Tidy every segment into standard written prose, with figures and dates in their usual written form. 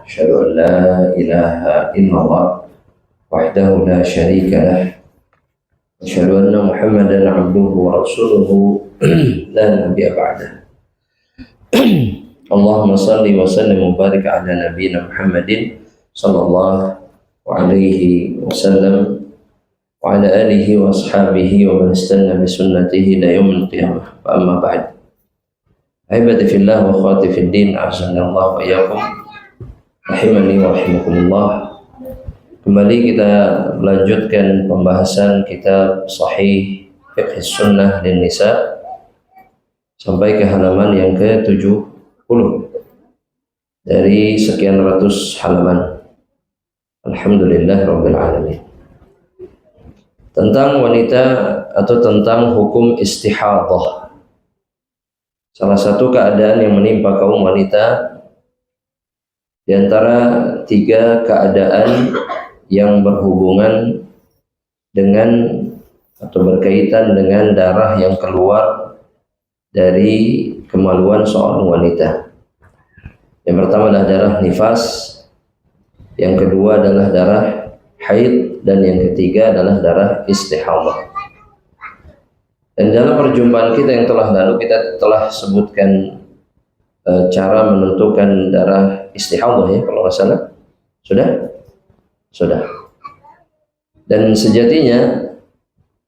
أشهد أن لا إله إلا الله وحده لا شريك له أشهد أن محمدا عبده ورسوله لا نبي بعده اللهم صل وسلم وبارك على نبينا محمد صلى الله عليه وسلم وعلى آله وأصحابه ومن استنى بسنته إلى يوم القيامة. فأما بعد، أحبتي في الله وأخواتي في الدين، أعزني الله وإياكم, rahimani wa rahimakumullah. Kembali kita melanjutkan pembahasan kitab Sahih Fiqh Sunnah lin Nisa sampai ke halaman yang ke-70 dari sekian ratus halaman. Alhamdulillah Rabbil Alamin. Tentang wanita atau tentang hukum istihadhah, salah satu keadaan yang menimpa kaum wanita di antara tiga keadaan yang berhubungan dengan atau berkaitan dengan darah yang keluar dari kemaluan seorang wanita. Yang pertama adalah darah nifas, yang kedua adalah darah haid, dan yang ketiga adalah darah istihadhah. Dan dalam perjumpaan kita yang telah lalu kita telah sebutkan cara menentukan darah istihadhah, ya, kalau nggak salah. Sudah. Dan sejatinya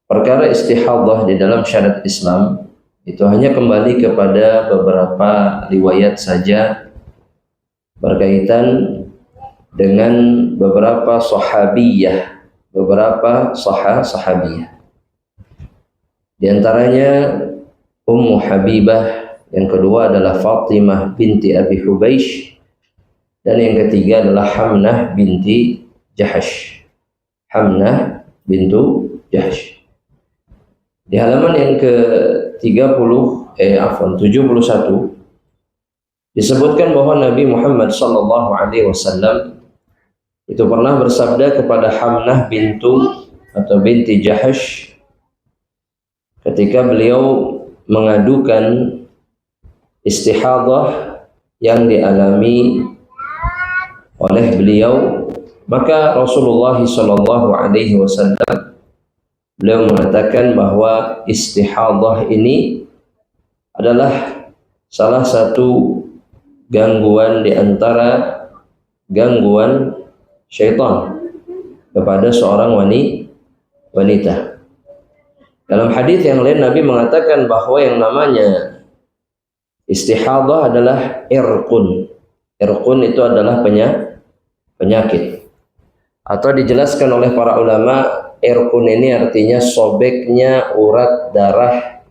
perkara istihadhah di dalam syariat Islam itu hanya kembali kepada beberapa riwayat saja berkaitan dengan beberapa sahabiyah, beberapa sahabiyah. Di antaranya Ummu Habibah, yang kedua adalah Fatimah binti Abi Hubeish, dan yang ketiga adalah Hamnah binti Jahash. Hamnah bintu Jahash. Di halaman yang ke-71 disebutkan bahwa Nabi Muhammad sallallahu alaihi wasallam itu pernah bersabda kepada Hamnah binti Jahash ketika beliau mengadukan istihadhah yang dialami oleh beliau, maka Rasulullah sallallahu alaihi wasallam beliau mengatakan bahwa istihadhah ini adalah salah satu gangguan di antara gangguan syaitan kepada seorang wanita. Dalam hadis yang lain Nabi mengatakan bahwa yang namanya istihadhah adalah irqun. Irqun itu adalah penyakit. Atau dijelaskan oleh para ulama, irqun ini artinya sobeknya urat darah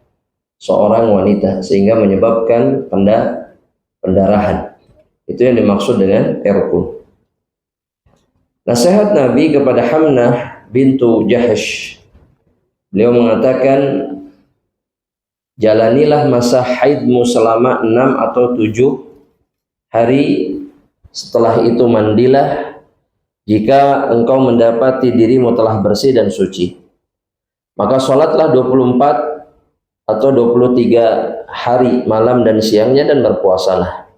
seorang wanita sehingga menyebabkan pendarahan. Itu yang dimaksud dengan irqun. Nasihat Nabi kepada Hamnah bintu Jahash, beliau mengatakan, jalanilah masa haidmu selama 6 atau 7 hari, setelah itu mandilah jika engkau mendapati dirimu telah bersih dan suci. Maka sholatlah 24 atau 23 hari malam dan siangnya, dan berpuasalah.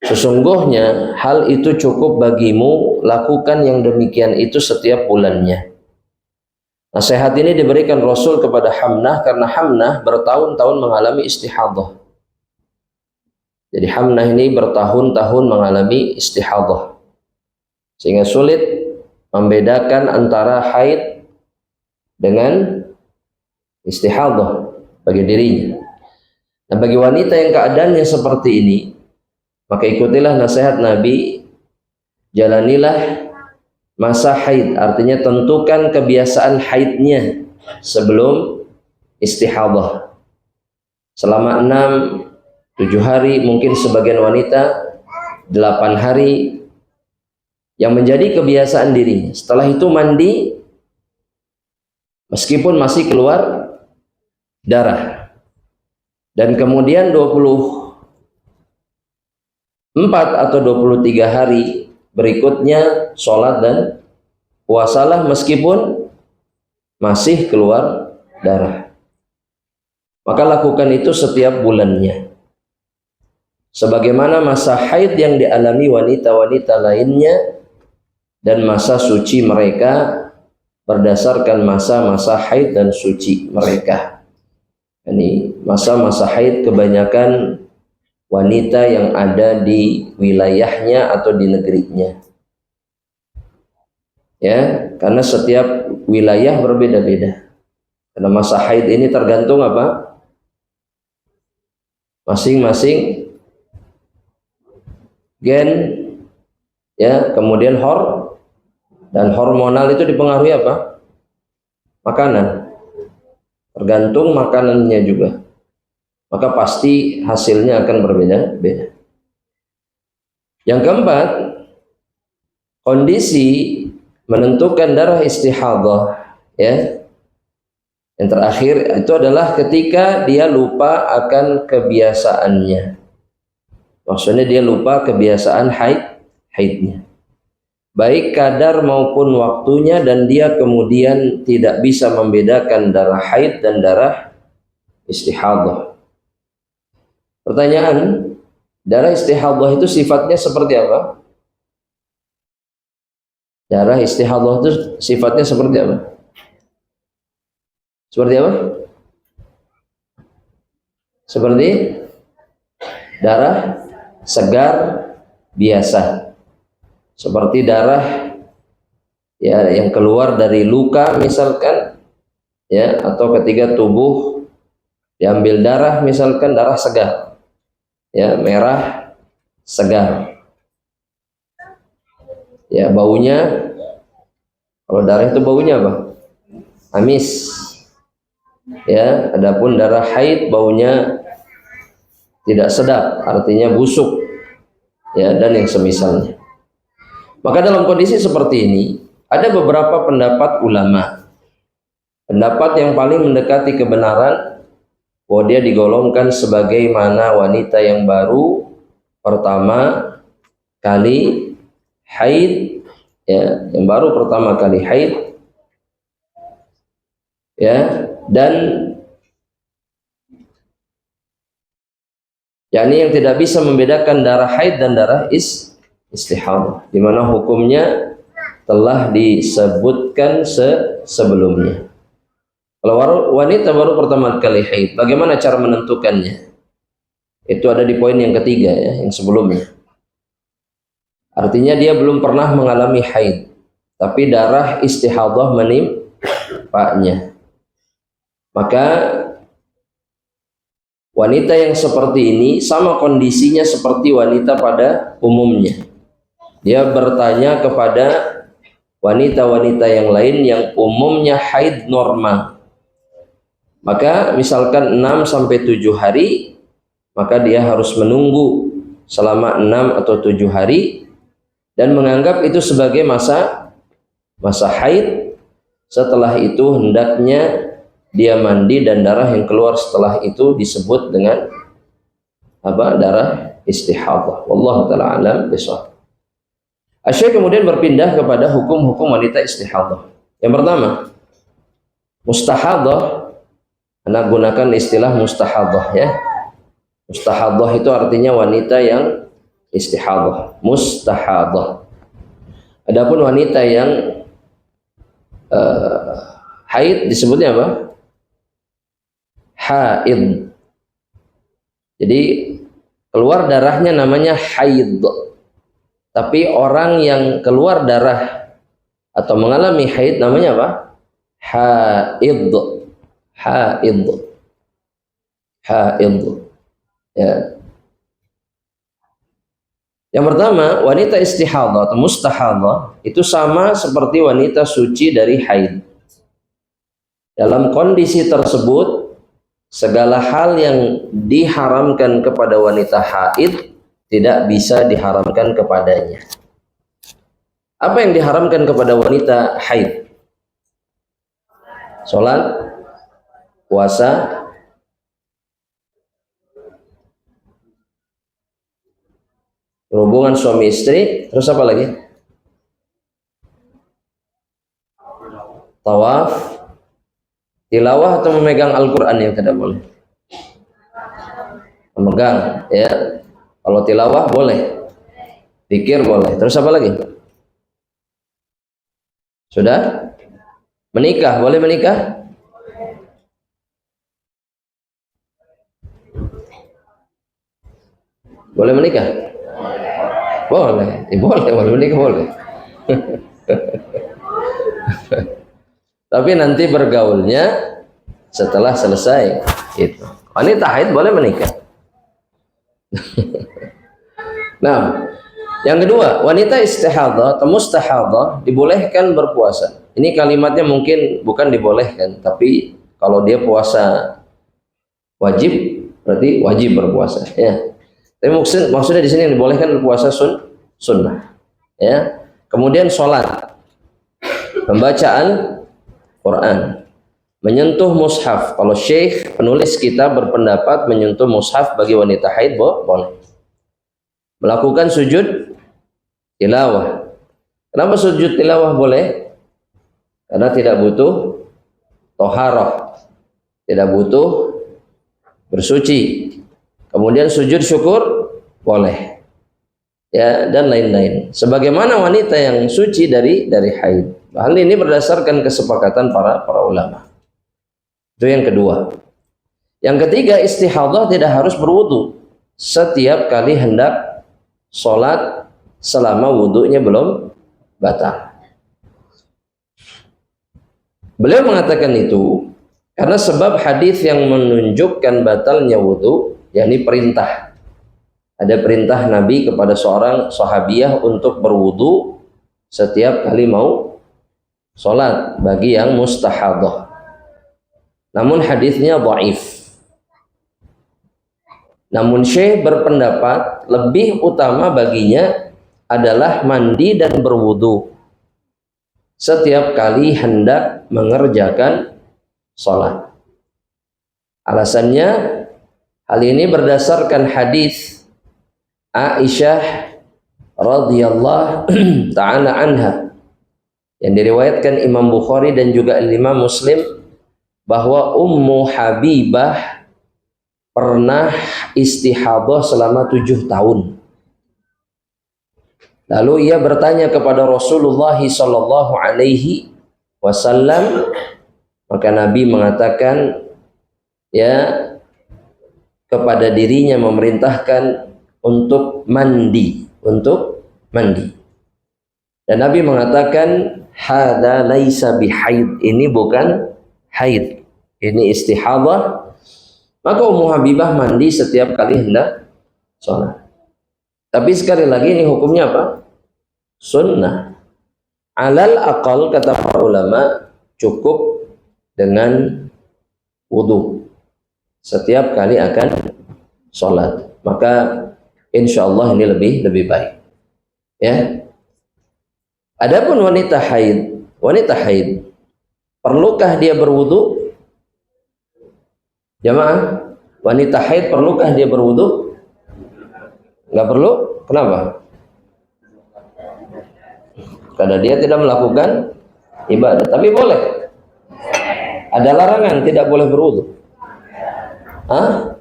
Sesungguhnya hal itu cukup bagimu, lakukan yang demikian itu setiap bulannya. Nasihat ini diberikan Rasul kepada Hamnah karena Hamnah bertahun-tahun mengalami istihadhah. Jadi Hamnah ini bertahun-tahun mengalami istihadhah, sehingga sulit membedakan antara haid dengan istihadhah bagi dirinya. Nah, bagi wanita yang keadaannya seperti ini, maka ikutilah nasihat Nabi, jalanilah masa haid, artinya tentukan kebiasaan haidnya sebelum istihadhah selama 6-7 hari, mungkin sebagian wanita 8 hari, yang menjadi kebiasaan dirinya. Setelah itu mandi meskipun masih keluar darah, dan kemudian 24 atau 23 hari berikutnya sholat dan puasalah meskipun masih keluar darah. Maka lakukan itu setiap bulannya. sebagaimana masa haid yang dialami wanita-wanita lainnya dan masa suci mereka berdasarkan masa-masa haid dan suci mereka. Ini masa-masa haid kebanyakan wanita yang ada di wilayahnya atau di negerinya. Ya, karena setiap wilayah berbeda-beda. Karena masa haid ini tergantung apa? Masing-masing gen, ya, kemudian dan hormonal itu dipengaruhi apa? Makanan. Tergantung makanannya juga. Maka pasti hasilnya akan berbeda-beda. Yang keempat, kondisi menentukan darah istihadah, ya. Yang terakhir itu adalah ketika dia lupa akan kebiasaannya. Maksudnya dia lupa kebiasaan haidnya. Baik kadar maupun waktunya, dan dia kemudian tidak bisa membedakan darah haid dan darah istihadah. Pertanyaan, darah istihadah itu sifatnya seperti apa? Darah istihadah itu sifatnya seperti apa? Seperti apa? Seperti darah segar biasa. Seperti darah, ya, yang keluar dari luka misalkan, ya, atau ketika tubuh diambil darah, misalkan darah segar, ya, merah segar, ya, baunya, kalau darah itu baunya apa? Amis, ya. Adapun darah haid baunya tidak sedap, artinya busuk, ya, dan yang semisalnya. Maka dalam kondisi seperti ini ada beberapa pendapat ulama. Pendapat yang paling mendekati kebenaran bahwa dia digolongkan sebagaimana wanita yang baru pertama kali haid, ya, yang baru pertama kali haid, ya, dan yakni yang tidak bisa membedakan darah haid dan darah istihadah, di mana hukumnya telah disebutkan sebelumnya. Kalau wanita baru pertama kali haid, bagaimana cara menentukannya? Itu ada di poin yang ketiga, ya, yang sebelumnya. Artinya dia belum pernah mengalami haid, tapi darah istihadah menimpanya. Maka wanita yang seperti ini sama kondisinya seperti wanita pada umumnya. Dia bertanya kepada wanita-wanita yang lain yang umumnya haid normal. Maka misalkan 6-7 hari, maka dia harus menunggu selama 6 atau 7 hari dan menganggap itu sebagai masa haid. Setelah itu hendaknya dia mandi, dan darah yang keluar setelah itu disebut dengan apa? Darah istihadah. Wallahu taala alam bishawab. Asy-Syaikh kemudian berpindah kepada hukum-hukum wanita istihadah. Yang pertama, mustahadah. Anak gunakan istilah mustahadah, ya. Mustahadah itu artinya wanita yang istihadah, mustahadah. Adapun wanita yang haid disebutnya apa? Haid. Jadi keluar darahnya namanya haid. Tapi orang yang keluar darah atau mengalami haid namanya apa? Haid. Haid. Haid. Ya. Yang pertama, wanita istihadah atau mustahadah itu sama seperti wanita suci dari haid. Dalam kondisi tersebut, segala hal yang diharamkan kepada wanita haid tidak bisa diharamkan kepadanya. Apa yang diharamkan kepada wanita haid? Sholat, puasa, hubungan suami istri, terus apa lagi? Tawaf, tilawah atau memegang Al-Quran yang tidak boleh. Memegang, ya. Kalau tilawah boleh, zikir boleh. Terus apa lagi? Sudah? Menikah, boleh menikah? Boleh menikah? Boleh. Boleh menikah boleh. Tapi nanti bergaulnya setelah selesai itu. Wanita haid boleh menikah. Nah, yang kedua, wanita istihadah atau mustahadah dibolehkan berpuasa. Ini kalimatnya mungkin bukan dibolehkan, tapi kalau dia puasa wajib, berarti wajib berpuasa. Ya. Tapi maksudnya di sini yang dibolehkan berpuasa sunnah. Ya. Kemudian sholat, pembacaan Quran, menyentuh mushaf. Kalau syekh penulis kita berpendapat menyentuh mushaf bagi wanita haid boleh. Melakukan sujud tilawah. Kenapa sujud tilawah boleh? Karena tidak butuh toharoh, tidak butuh bersuci. Kemudian sujud syukur boleh, ya, dan lain-lain. Sebagaimana wanita yang suci dari haid. Hal ini berdasarkan kesepakatan para ulama. Itu yang kedua. Yang ketiga, istihadah tidak harus berwudu setiap kali hendak sholat selama wudunya belum batal. Beliau mengatakan itu karena sebab hadis yang menunjukkan batalnya wudu, yakni perintah. Ada perintah Nabi kepada seorang sahabiah untuk berwudu setiap kali mau sholat bagi yang mustahadah. Namun hadisnya dhaif. Namun Syekh berpendapat lebih utama baginya adalah mandi dan berwudu setiap kali hendak mengerjakan sholat. Alasannya, hal ini berdasarkan hadis Aisyah radhiyallahu ta'ala anha yang diriwayatkan Imam Bukhari dan juga Imam Muslim, bahwa Ummu Habibah pernah istihadah selama 7 tahun. Lalu ia bertanya kepada Rasulullah sallallahu alaihi wasallam, maka Nabi mengatakan, ya, kepada dirinya memerintahkan untuk mandi, Dan Nabi mengatakan, hadza laisa bihaid, ini bukan haid, ini istihadah. Maka Ummu Habibah mandi setiap kali hendak sholat. Tapi sekali lagi ini hukumnya apa? Sunnah. Alal aqal, kata para ulama, cukup dengan wudu setiap kali akan sholat. Maka insya Allah ini lebih baik. Ya. Adapun wanita haid, perlukah dia berwudu? Jamaah, wanita haid perlukah dia berwudu? Enggak perlu. Kenapa? Karena dia tidak melakukan ibadah. Tapi boleh. Ada larangan tidak boleh berwudu. Hah?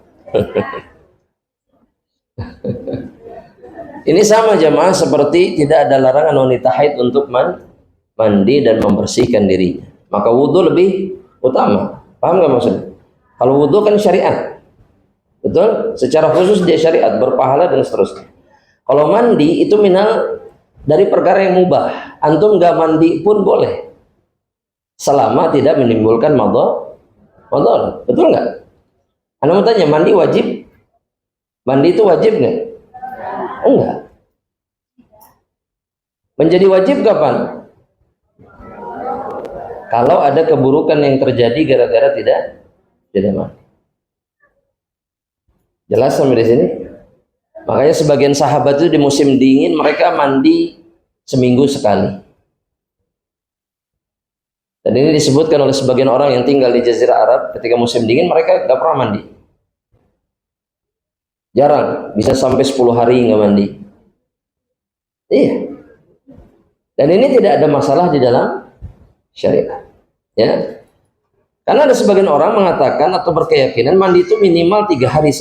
Ini sama jamaah seperti tidak ada larangan wanita haid untuk mandi dan membersihkan dirinya. Maka wudu lebih utama. Paham nggak maksudnya? Kalau wudu kan syariat, betul? Secara khusus dia syariat, berpahala dan seterusnya. Kalau mandi itu minal dari perkara yang mubah. Antum nggak mandi pun boleh, selama tidak menimbulkan madhar. Betul nggak? Anda mau tanya, mandi wajib? Mandi itu wajib nggak? Enggak. Menjadi wajib kapan? Kalau ada keburukan yang terjadi gara-gara tidak mandi. Jelas sampai di sini? Makanya sebagian sahabat itu di musim dingin mereka mandi seminggu sekali. Dan ini disebutkan oleh sebagian orang yang tinggal di Jazirah Arab, ketika musim dingin mereka nggak pernah mandi. Jarang, bisa sampai 10 hari nggak mandi. Iya. Dan ini tidak ada masalah di dalam syariat. Ya. Karena ada sebagian orang mengatakan atau berkeyakinan mandi itu minimal 3 kali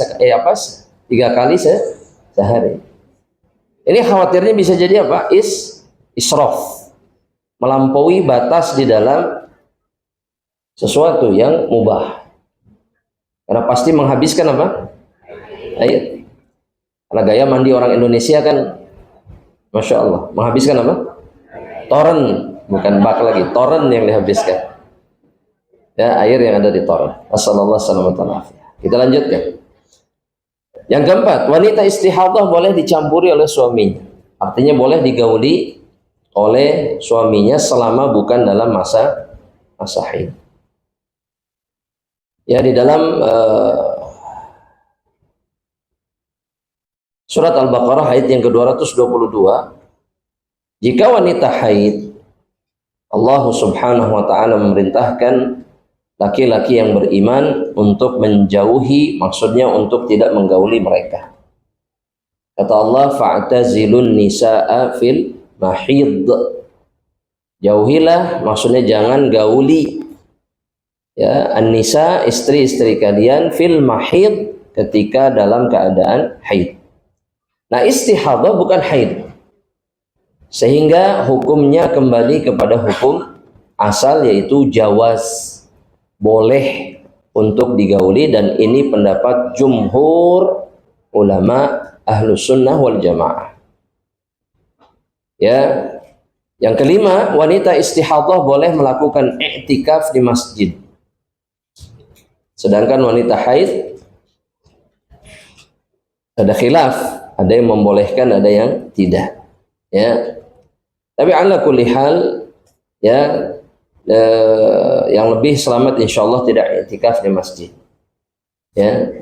sehari. Ini khawatirnya bisa jadi apa? Israf, melampaui batas di dalam sesuatu yang mubah. Karena pasti menghabiskan apa? Air. Karena gaya mandi orang Indonesia kan, masya Allah, menghabiskan apa? Toren, bukan bak lagi, toren yang dihabiskan. Ya, air yang ada di toren. Assalamualaikum. Kita lanjutkan. Yang keempat, wanita istihadah boleh dicampuri oleh suaminya. Artinya boleh digauli oleh suaminya selama bukan dalam masa haid. Ya, di dalam surat Al-Baqarah ayat yang ke-222, jika wanita haid, Allah Subhanahu wa taala memerintahkan laki-laki yang beriman untuk menjauhi, maksudnya untuk tidak menggauli mereka. Kata Allah, fa'tazilun nisaa fil mahid. Jauhilah, maksudnya jangan gauli ya an-nisa, istri-istri kalian, fil mahid, ketika dalam keadaan haid. Nah, istihadah bukan haid, sehingga hukumnya kembali kepada hukum asal, yaitu jawaz, boleh untuk digauli, dan ini pendapat jumhur ulama ahlus sunnah wal jamaah. Ya, yang kelima, wanita istihadah boleh melakukan i'tikaf di masjid. Sedangkan wanita haid ada khilaf, ada yang membolehkan, ada yang tidak. Ya, tapi ala kulli hal, ya, yang lebih selamat insyaallah tidak i'tikaf di masjid. Ya,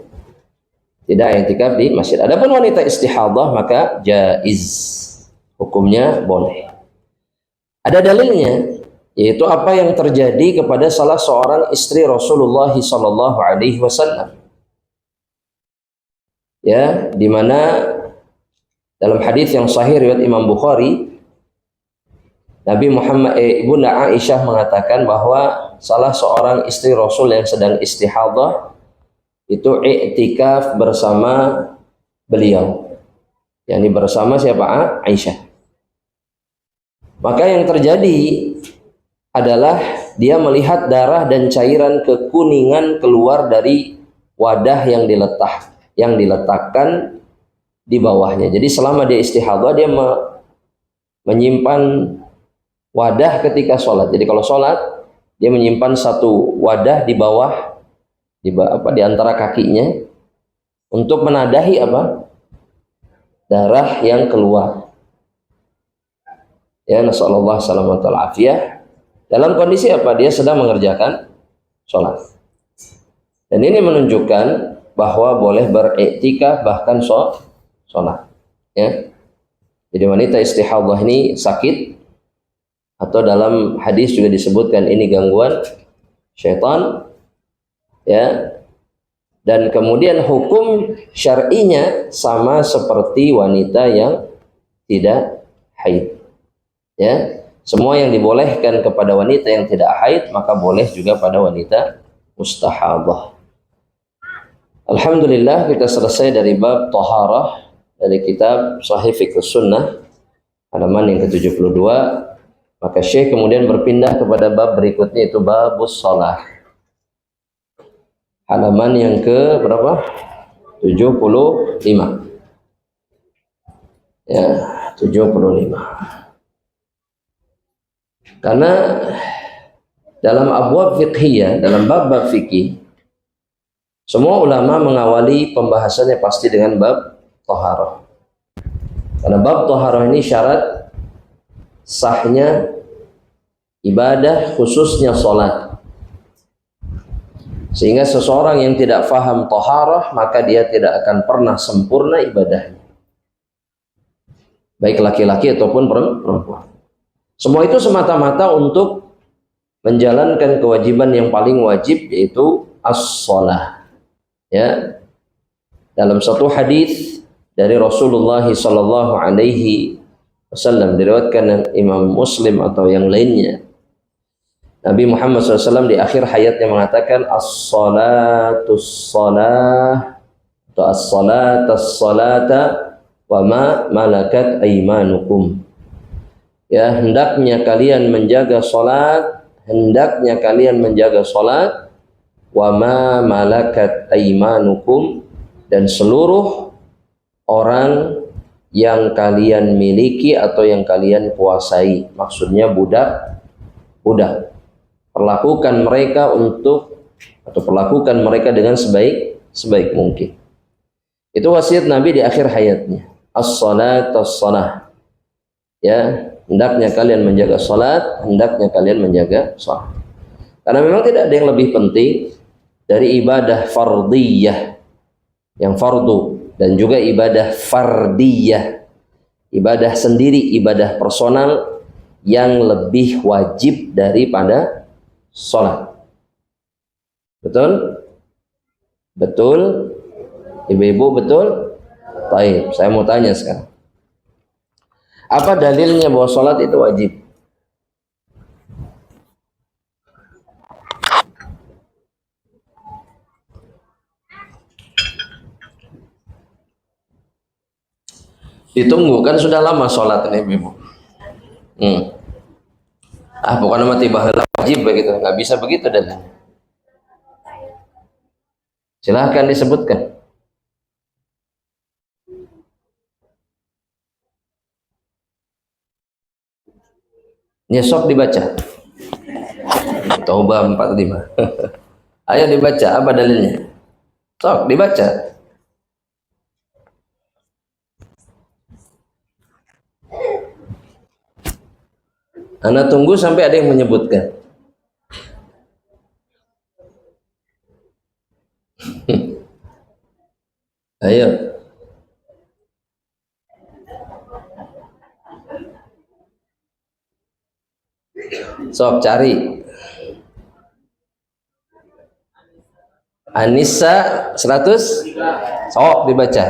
tidak i'tikaf di masjid. Adapun wanita istihadah maka jaiz, hukumnya boleh. Ada dalilnya, yaitu apa yang terjadi kepada salah seorang istri Rasulullah sallallahu alaihi wasallam. Ya, di mana dalam hadis yang sahih riwayat Imam Bukhari, Nabi Muhammad Ibunda Aisyah mengatakan bahwa salah seorang istri Rasul yang sedang istihadah itu i'tikaf bersama beliau, yakni bersama siapa? Aisyah. Maka yang terjadi adalah dia melihat darah dan cairan kekuningan keluar dari wadah yang diletakkan di bawahnya. Jadi selama dia istihadah, dia menyimpan wadah ketika sholat. Jadi kalau sholat, dia menyimpan satu wadah di bawah, di antara kakinya, untuk menadahi apa? Darah yang keluar. Ya, nasallallahu salamata wal afiyah. Dalam kondisi apa? Dia sedang mengerjakan sholat. Dan ini menunjukkan bahwa boleh beriktikaf bahkan sholat. Ya. Jadi wanita istihadah ini sakit, atau dalam hadis juga disebutkan ini gangguan syaitan, ya, dan kemudian hukum syar'inya sama seperti wanita yang tidak haid, ya. Semua yang dibolehkan kepada wanita yang tidak haid maka boleh juga pada wanita mustahadah. Alhamdulillah, kita selesai dari bab taharah dari kitab Sahih Fiqh Sunnah halaman yang ke-72. Maka Syekh kemudian berpindah kepada bab berikutnya, itu babus shalah. Halaman yang ke berapa? 75. Ya, 75. Karena dalam abwab fiqhiyah, dalam bab-bab fikih, semua ulama mengawali pembahasannya pasti dengan bab taharah. Karena bab taharah ini syarat sahnya ibadah, khususnya sholat. Sehingga seseorang yang tidak faham taharah, maka dia tidak akan pernah sempurna ibadahnya, baik laki-laki ataupun perempuan. Semua itu semata-mata untuk menjalankan kewajiban yang paling wajib, yaitu as-shalah. Ya, dalam satu hadis dari Rasulullah sallallahu alaihi wasallam, diriwayatkan Imam Muslim atau yang lainnya, Nabi Muhammad SAW di akhir hayatnya mengatakan as-salatus salah atau as-salatas salata wa ma malakat aymanukum. Ya, hendaknya kalian menjaga salat, hendaknya kalian menjaga salat, wa ma malakat aymanukum, dan seluruh orang yang kalian miliki atau yang kalian kuasai. Maksudnya budak. Perlakukan mereka perlakukan mereka dengan sebaik mungkin. Itu wasiat Nabi di akhir hayatnya. As-salat as-salah. Ya, hendaknya kalian menjaga salat, hendaknya kalian menjaga salat. Karena memang tidak ada yang lebih penting dari ibadah fardiyah yang fardu dan juga ibadah fardiyah, ibadah sendiri, ibadah personal yang lebih wajib daripada sholat. Betul? Betul? Ibu-ibu betul? Baik, saya mau tanya sekarang. Apa dalilnya bahwa sholat itu wajib? Ditunggu, kan sudah lama sholat ini ibu. Bukan mati bahala wajib begitu, nggak bisa begitu dalilnya. Silahkan disebutkan. Nyesok dibaca. Taubah 45. Ayo dibaca, apa dalilnya? Sok dibaca. Anda tunggu sampai ada yang menyebutkan. Ayo. Sok cari. An-Nisa 100. Sok dibaca.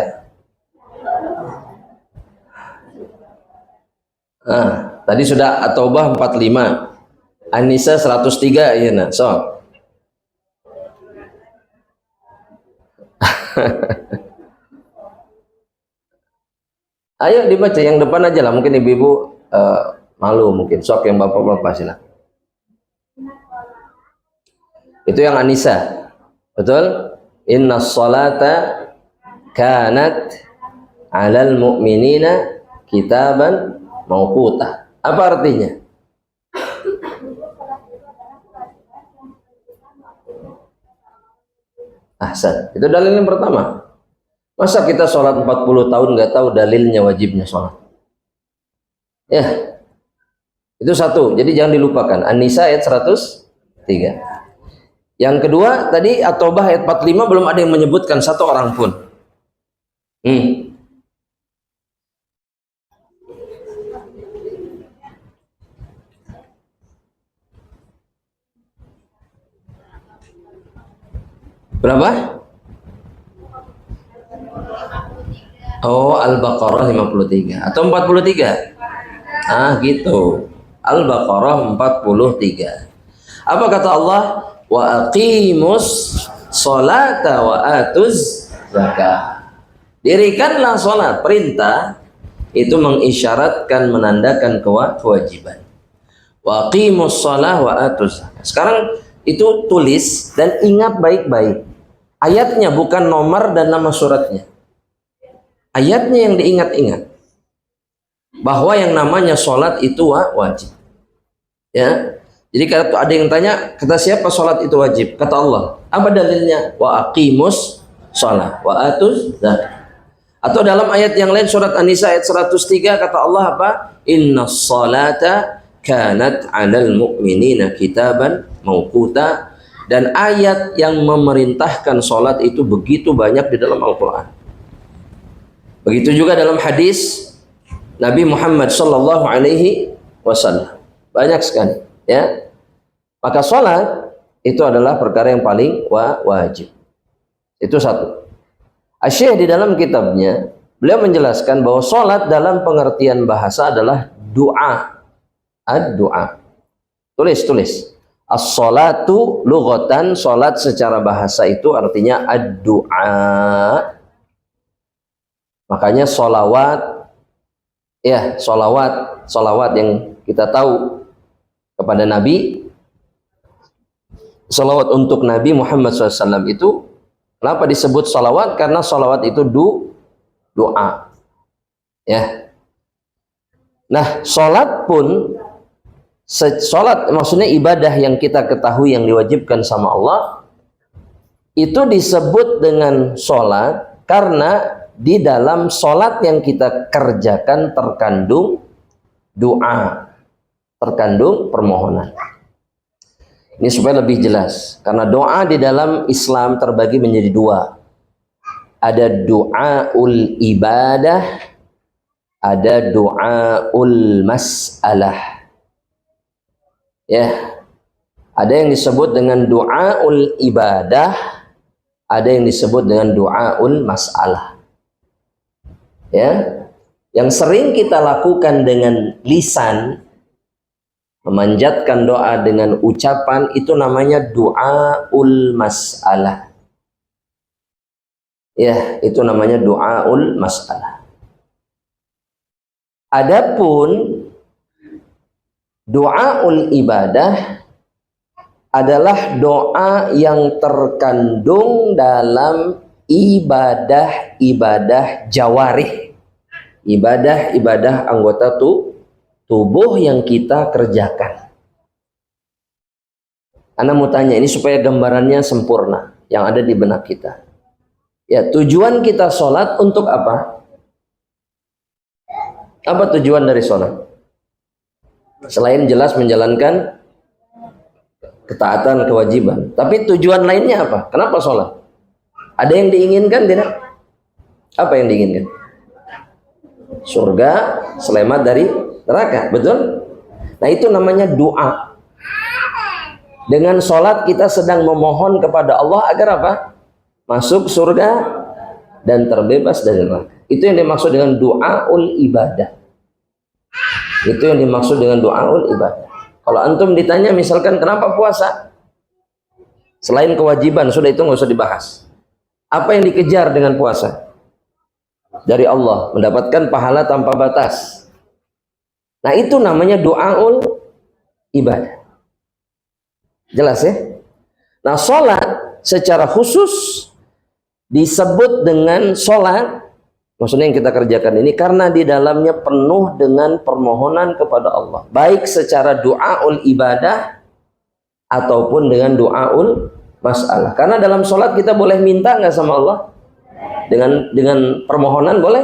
Tadi sudah At-Taubah 45. An-Nisa 103 ya nah. Sok. Ayo dibaca yang depan aja lah, mungkin ibu-ibu malu mungkin. Sok yang bapak-bapak silakan. Itu yang An-Nisa. Betul? Inna sholata kanat 'alal mu'minina kitaban mauquta. Apa artinya? Ahsan. Itu dalil yang pertama. Masa kita sholat 40 tahun nggak tahu dalilnya wajibnya sholat? Ya. Itu satu. Jadi jangan dilupakan. An-Nisa ayat 103. Yang kedua, tadi At-Taubah ayat 45 belum ada yang menyebutkan satu orang pun. Berapa? Oh, Al-Baqarah 53 atau 43? Gitu. Al-Baqarah 43. Apa kata Allah? Wa aqimus sholata wa atuz zakah. Dirikanlah sholat, perintah itu mengisyaratkan, menandakan kewajiban. Wa aqimus sholah wa atuz zakah. Sekarang itu tulis dan ingat baik-baik. Ayatnya bukan nomor dan nama suratnya. Ayatnya yang diingat-ingat. Bahwa yang namanya sholat itu wajib. Ya. Jadi kalau ada yang tanya, kata siapa sholat itu wajib? Kata Allah. Apa dalilnya? Wa aqimus sholat wa atuz zakah. Atau dalam ayat yang lain surat An-Nisa ayat 103 kata Allah apa? Inna sholata kanat 'alal mu'minina kitaban mauquta. Dan ayat yang memerintahkan sholat itu begitu banyak di dalam Al-Quran. Begitu juga dalam hadis Nabi Muhammad sallallahu alaihi wasallam. Banyak sekali, ya. Maka sholat itu adalah perkara yang paling wajib. Itu satu. Asy-Syaikh di dalam kitabnya beliau menjelaskan bahwa sholat dalam pengertian bahasa adalah doa. Ad-doa. Tulis. As-sholatu lughatan, sholat secara bahasa itu artinya ad-doa. Makanya solawat, ya solawat yang kita tahu kepada Nabi, solawat untuk Nabi Muhammad SAW itu, kenapa disebut solawat? Karena solawat itu doa. Ya. Nah, solat pun, solat maksudnya ibadah yang kita ketahui yang diwajibkan sama Allah, itu disebut dengan solat karena di dalam solat yang kita kerjakan terkandung doa, terkandung permohonan. Ini supaya lebih jelas, karena doa di dalam Islam terbagi menjadi dua. Ada doaul ibadah, ada doaul mas'alah. Ya, ada yang disebut dengan doaul ibadah, ada yang disebut dengan doaul mas'alah. Ya, yang sering kita lakukan dengan lisan, memanjatkan doa dengan ucapan, itu namanya doaul mas'alah. Ya, itu namanya doaul mas'alah. Adapun doaul ibadah adalah doa yang terkandung dalam ibadah-ibadah jawarih, ibadah-ibadah anggota tubuh yang kita kerjakan. Anda mau tanya ini supaya gambarannya sempurna yang ada di benak kita. Ya, tujuan kita sholat untuk apa? Apa tujuan dari sholat? Selain jelas menjalankan ketaatan, kewajiban, tapi tujuan lainnya apa? Kenapa sholat? Ada yang diinginkan tidak? Apa yang diinginkan? Surga, selamat dari neraka, betul? Nah, itu namanya doa. Dengan sholat kita sedang memohon kepada Allah agar apa? Masuk surga dan terbebas dari neraka. Itu yang dimaksud dengan doaul ibadah. Itu yang dimaksud dengan doaul ibadah. Kalau antum ditanya misalkan kenapa puasa? Selain kewajiban, sudah itu nggak usah dibahas. Apa yang dikejar dengan puasa? Dari Allah, mendapatkan pahala tanpa batas. Nah, itu namanya doaul ibadah. Jelas ya? Nah, sholat secara khusus disebut dengan sholat, maksudnya yang kita kerjakan ini, karena di dalamnya penuh dengan permohonan kepada Allah, baik secara doaul ibadah ataupun dengan doaul masalah. Karena dalam sholat kita boleh minta nggak sama Allah? Dengan permohonan boleh?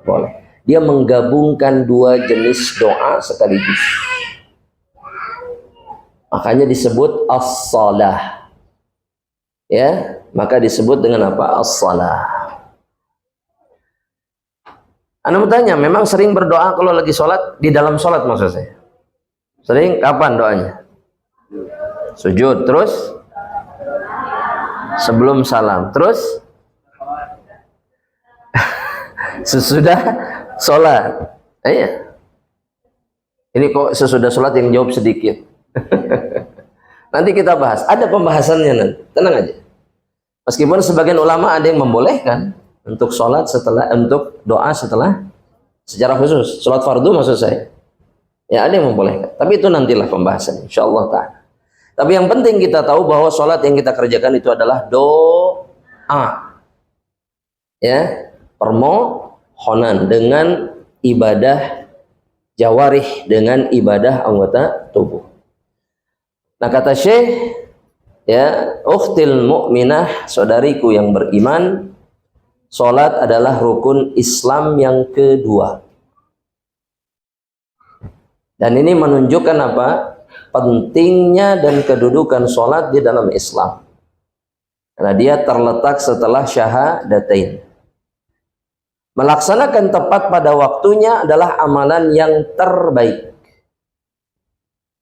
Boleh. Dia menggabungkan dua jenis doa sekaligus. Makanya disebut as-salah. Ya, maka disebut dengan apa? As-salah. Anda bertanya, memang sering berdoa kalau lagi sholat? Di dalam sholat maksud saya. Sering, kapan doanya? Sujud, terus? Sebelum salam, terus? Sesudah sholat. Iya. Ini kok sesudah sholat yang jawab sedikit. Nanti kita bahas. Ada pembahasannya nanti. Tenang aja. Meskipun sebagian ulama ada yang membolehkan untuk sholat setelah, untuk doa setelah, secara khusus sholat fardu maksud saya. Ya, ada yang membolehkan. Tapi itu nantilah pembahasan. InsyaAllah ta'ala. Tapi yang penting kita tahu bahwa sholat yang kita kerjakan itu adalah doa. Ya, permohonan dengan ibadah jawarih, dengan ibadah anggota tubuh. Nah, kata Syekh, ya, ukhtil mu'minah, saudariku yang beriman, sholat adalah rukun Islam yang kedua. Dan ini menunjukkan apa? Pentingnya dan kedudukan sholat di dalam Islam. Karena dia terletak setelah syahadatain. Melaksanakan tepat pada waktunya adalah amalan yang terbaik.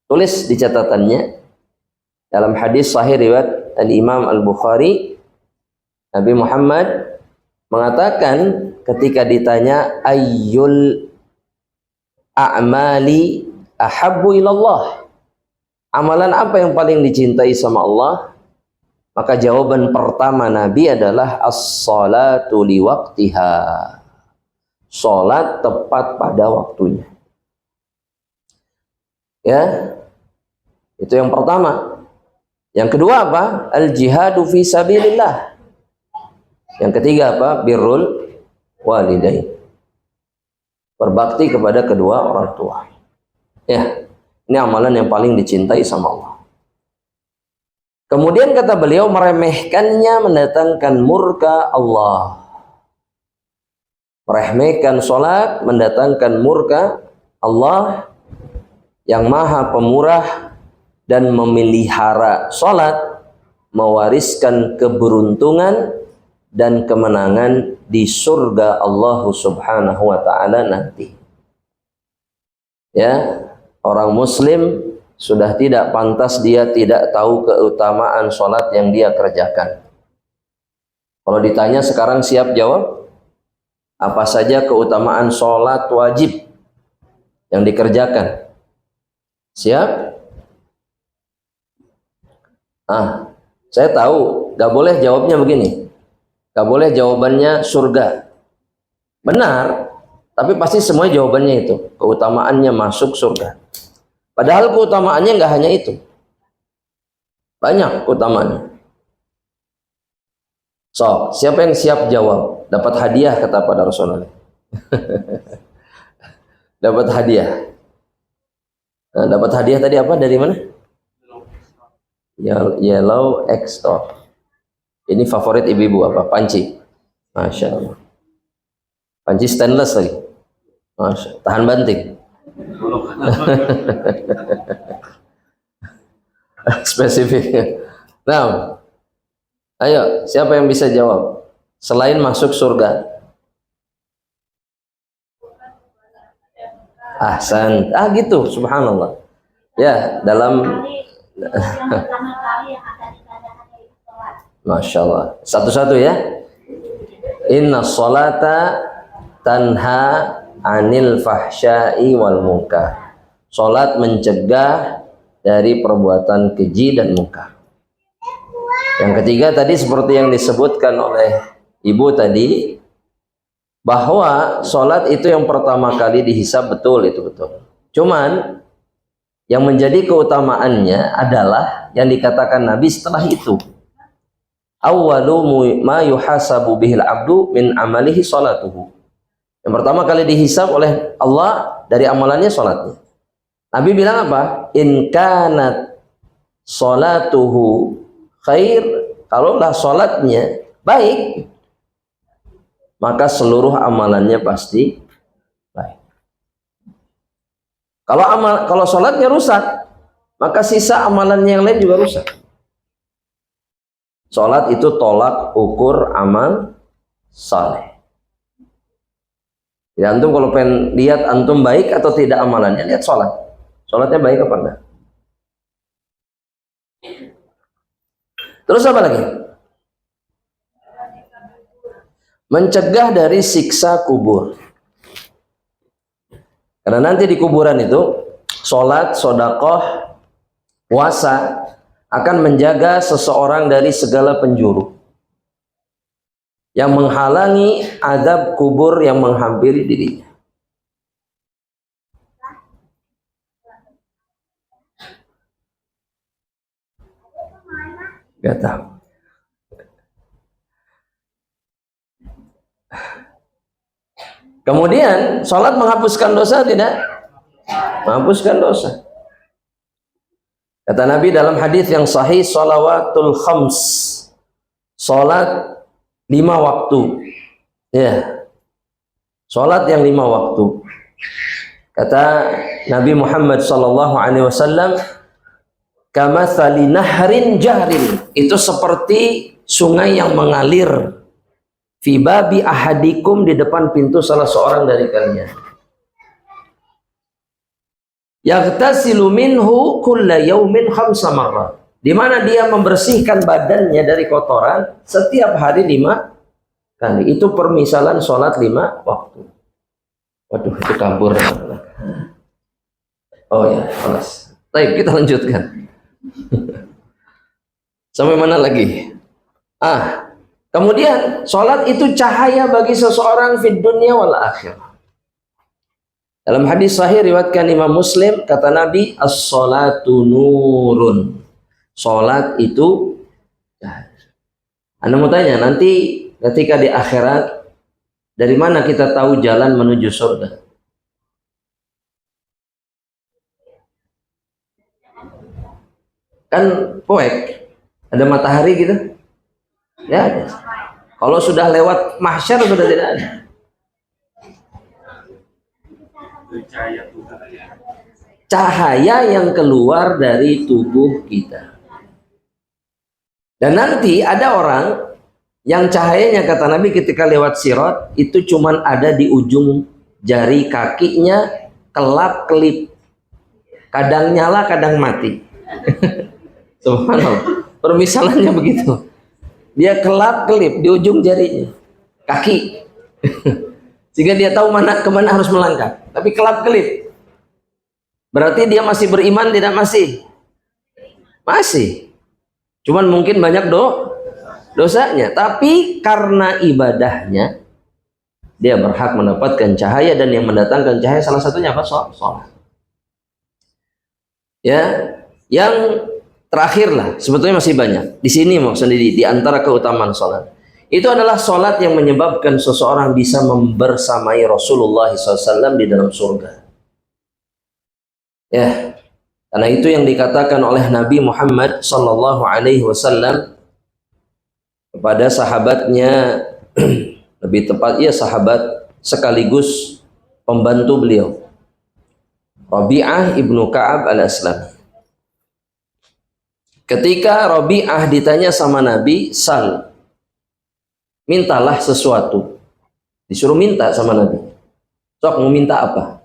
Tulis di catatannya. Dalam hadis sahih riwayat Al-Imam Al-Bukhari, Nabi Muhammad mengatakan ketika ditanya ayyul a'mali ahabbu ilallah, amalan apa yang paling dicintai sama Allah? Maka jawaban pertama Nabi adalah as-salatu liwaqtiha. sholat tepat pada waktunya. Ya, itu yang pertama. Yang kedua apa? Al-jihadu fi sabilillah. Yang ketiga apa? Birrul walidain. Berbakti kepada kedua orang tua. Ya, ini amalan yang paling dicintai sama Allah. Kemudian kata beliau, meremehkannya mendatangkan murka Allah. Meremehkan sholat mendatangkan murka Allah yang maha pemurah dan memelihara sholat, mewariskan keberuntungan dan kemenangan di surga Allah subhanahu wa ta'ala nanti. Ya, orang muslim sudah tidak pantas dia tidak tahu keutamaan sholat yang dia kerjakan. Kalau ditanya sekarang siap jawab? Apa saja keutamaan sholat wajib yang dikerjakan? Siap? Saya tahu, gak boleh jawabnya begini. Gak boleh jawabannya surga. Benar, tapi pasti semua jawabannya itu. Keutamaannya masuk surga. Padahal keutamaannya nggak hanya itu. Banyak keutamaannya. So, siapa yang siap jawab? Dapat hadiah kata pada Rasulullah. Dapat hadiah. Nah, dapat hadiah tadi apa? Dari mana? Yellow X-Store. Ini favorit ibu-ibu apa? Panci. Masya Allah. Panci stainless lagi. Masya. Tahan banting. Spesifik. Nah, ayo, siapa yang bisa jawab? Selain masuk surga. Ahsan. Gitu, subhanallah. Ya, dalam Masya Allah. Satu-satu ya. Inna sholata tanha anil fahsya'i wal munkar. Sholat mencegah dari perbuatan keji dan munkar. Yang ketiga tadi seperti yang disebutkan oleh ibu tadi, bahwa sholat itu yang pertama kali dihisab, betul, itu betul. Cuman yang menjadi keutamaannya adalah yang dikatakan Nabi setelah itu. Awwalu ma yuhasabu bihil abdu min amalihi sholatuhu. Yang pertama kali dihisab oleh Allah dari amalannya sholatnya. Nabi bilang apa? In kanat sholatuhu khair, kalaulah sholatnya baik, maka seluruh amalannya pasti baik. Kalau sholatnya rusak, maka sisa amalannya yang lain juga rusak. Sholat itu tolak ukur amal saleh. Ya, antum kalau pengen lihat antum baik atau tidak amalannya, lihat sholat. Sholatnya baik apa enggak? Terus apa lagi? Mencegah dari siksa kubur. Karena nanti di kuburan itu, sholat, sodakoh, puasa akan menjaga seseorang dari segala penjuru yang menghalangi azab kubur yang menghampiri dirinya. Gak tahu. Kemudian sholat menghapuskan dosa tidak? Menghapuskan dosa. Kata Nabi dalam hadis yang sahih, shalawatul khams, sholat 5 waktu. Ya, sholat yang 5 waktu. Kata Nabi Muhammad SAW, kamathali nahrin jarin, itu seperti sungai yang mengalir fi babi ahadikum, di depan pintu salah seorang dari kalian. Yaghtasilu minhu kulla yaumin khamsa marrat, di mana dia membersihkan badannya dari kotoran setiap hari 5 kali. Itu permisalan sholat 5 waktu. Waduh, itu kabur. Oh ya, alas. Baik, kita lanjutkan. Sampai mana lagi? Kemudian sholat itu cahaya bagi seseorang fid dunya wal akhirah. Dalam hadis sahih riwayatkan Imam Muslim, kata Nabi, as-salatu nurun. Salat itu, Anda mau tanya nanti ketika di akhirat, dari mana kita tahu jalan menuju surga? Kan poek, ada matahari gitu, ya ada. Kalau sudah lewat mahsyar sudah tidak ada. Cahaya yang keluar dari tubuh kita. Dan nanti ada orang yang cahayanya, kata Nabi, ketika lewat sirat itu cuman ada di ujung jari kakinya, kelap kelip, kadang nyala kadang mati. Subhanallah, permisalannya begitu. Dia kelap kelip di ujung jarinya kaki sehingga dia tahu kemana harus melangkah, tapi kelap kelip. Berarti dia masih beriman tidak? Masih. Cuman mungkin banyak dosanya, tapi karena ibadahnya dia berhak mendapatkan cahaya, dan yang mendatangkan cahaya salah satunya apa? Sholat. Ya, yang terakhir lah, sebetulnya masih banyak. Di sini mau sendiri di antara keutamaan sholat itu adalah sholat yang menyebabkan seseorang bisa membersamai Rasulullah SAW di dalam surga. Ya, karena itu yang dikatakan oleh Nabi Muhammad sallallahu alaihi wasallam kepada sahabatnya, lebih tepat ya sahabat sekaligus pembantu beliau, Rabi'ah ibnu Ka'ab al-Aslami. Ketika Rabi'ah ditanya sama Nabi, sal, mintalah sesuatu, disuruh minta sama Nabi. Sok, mau minta apa?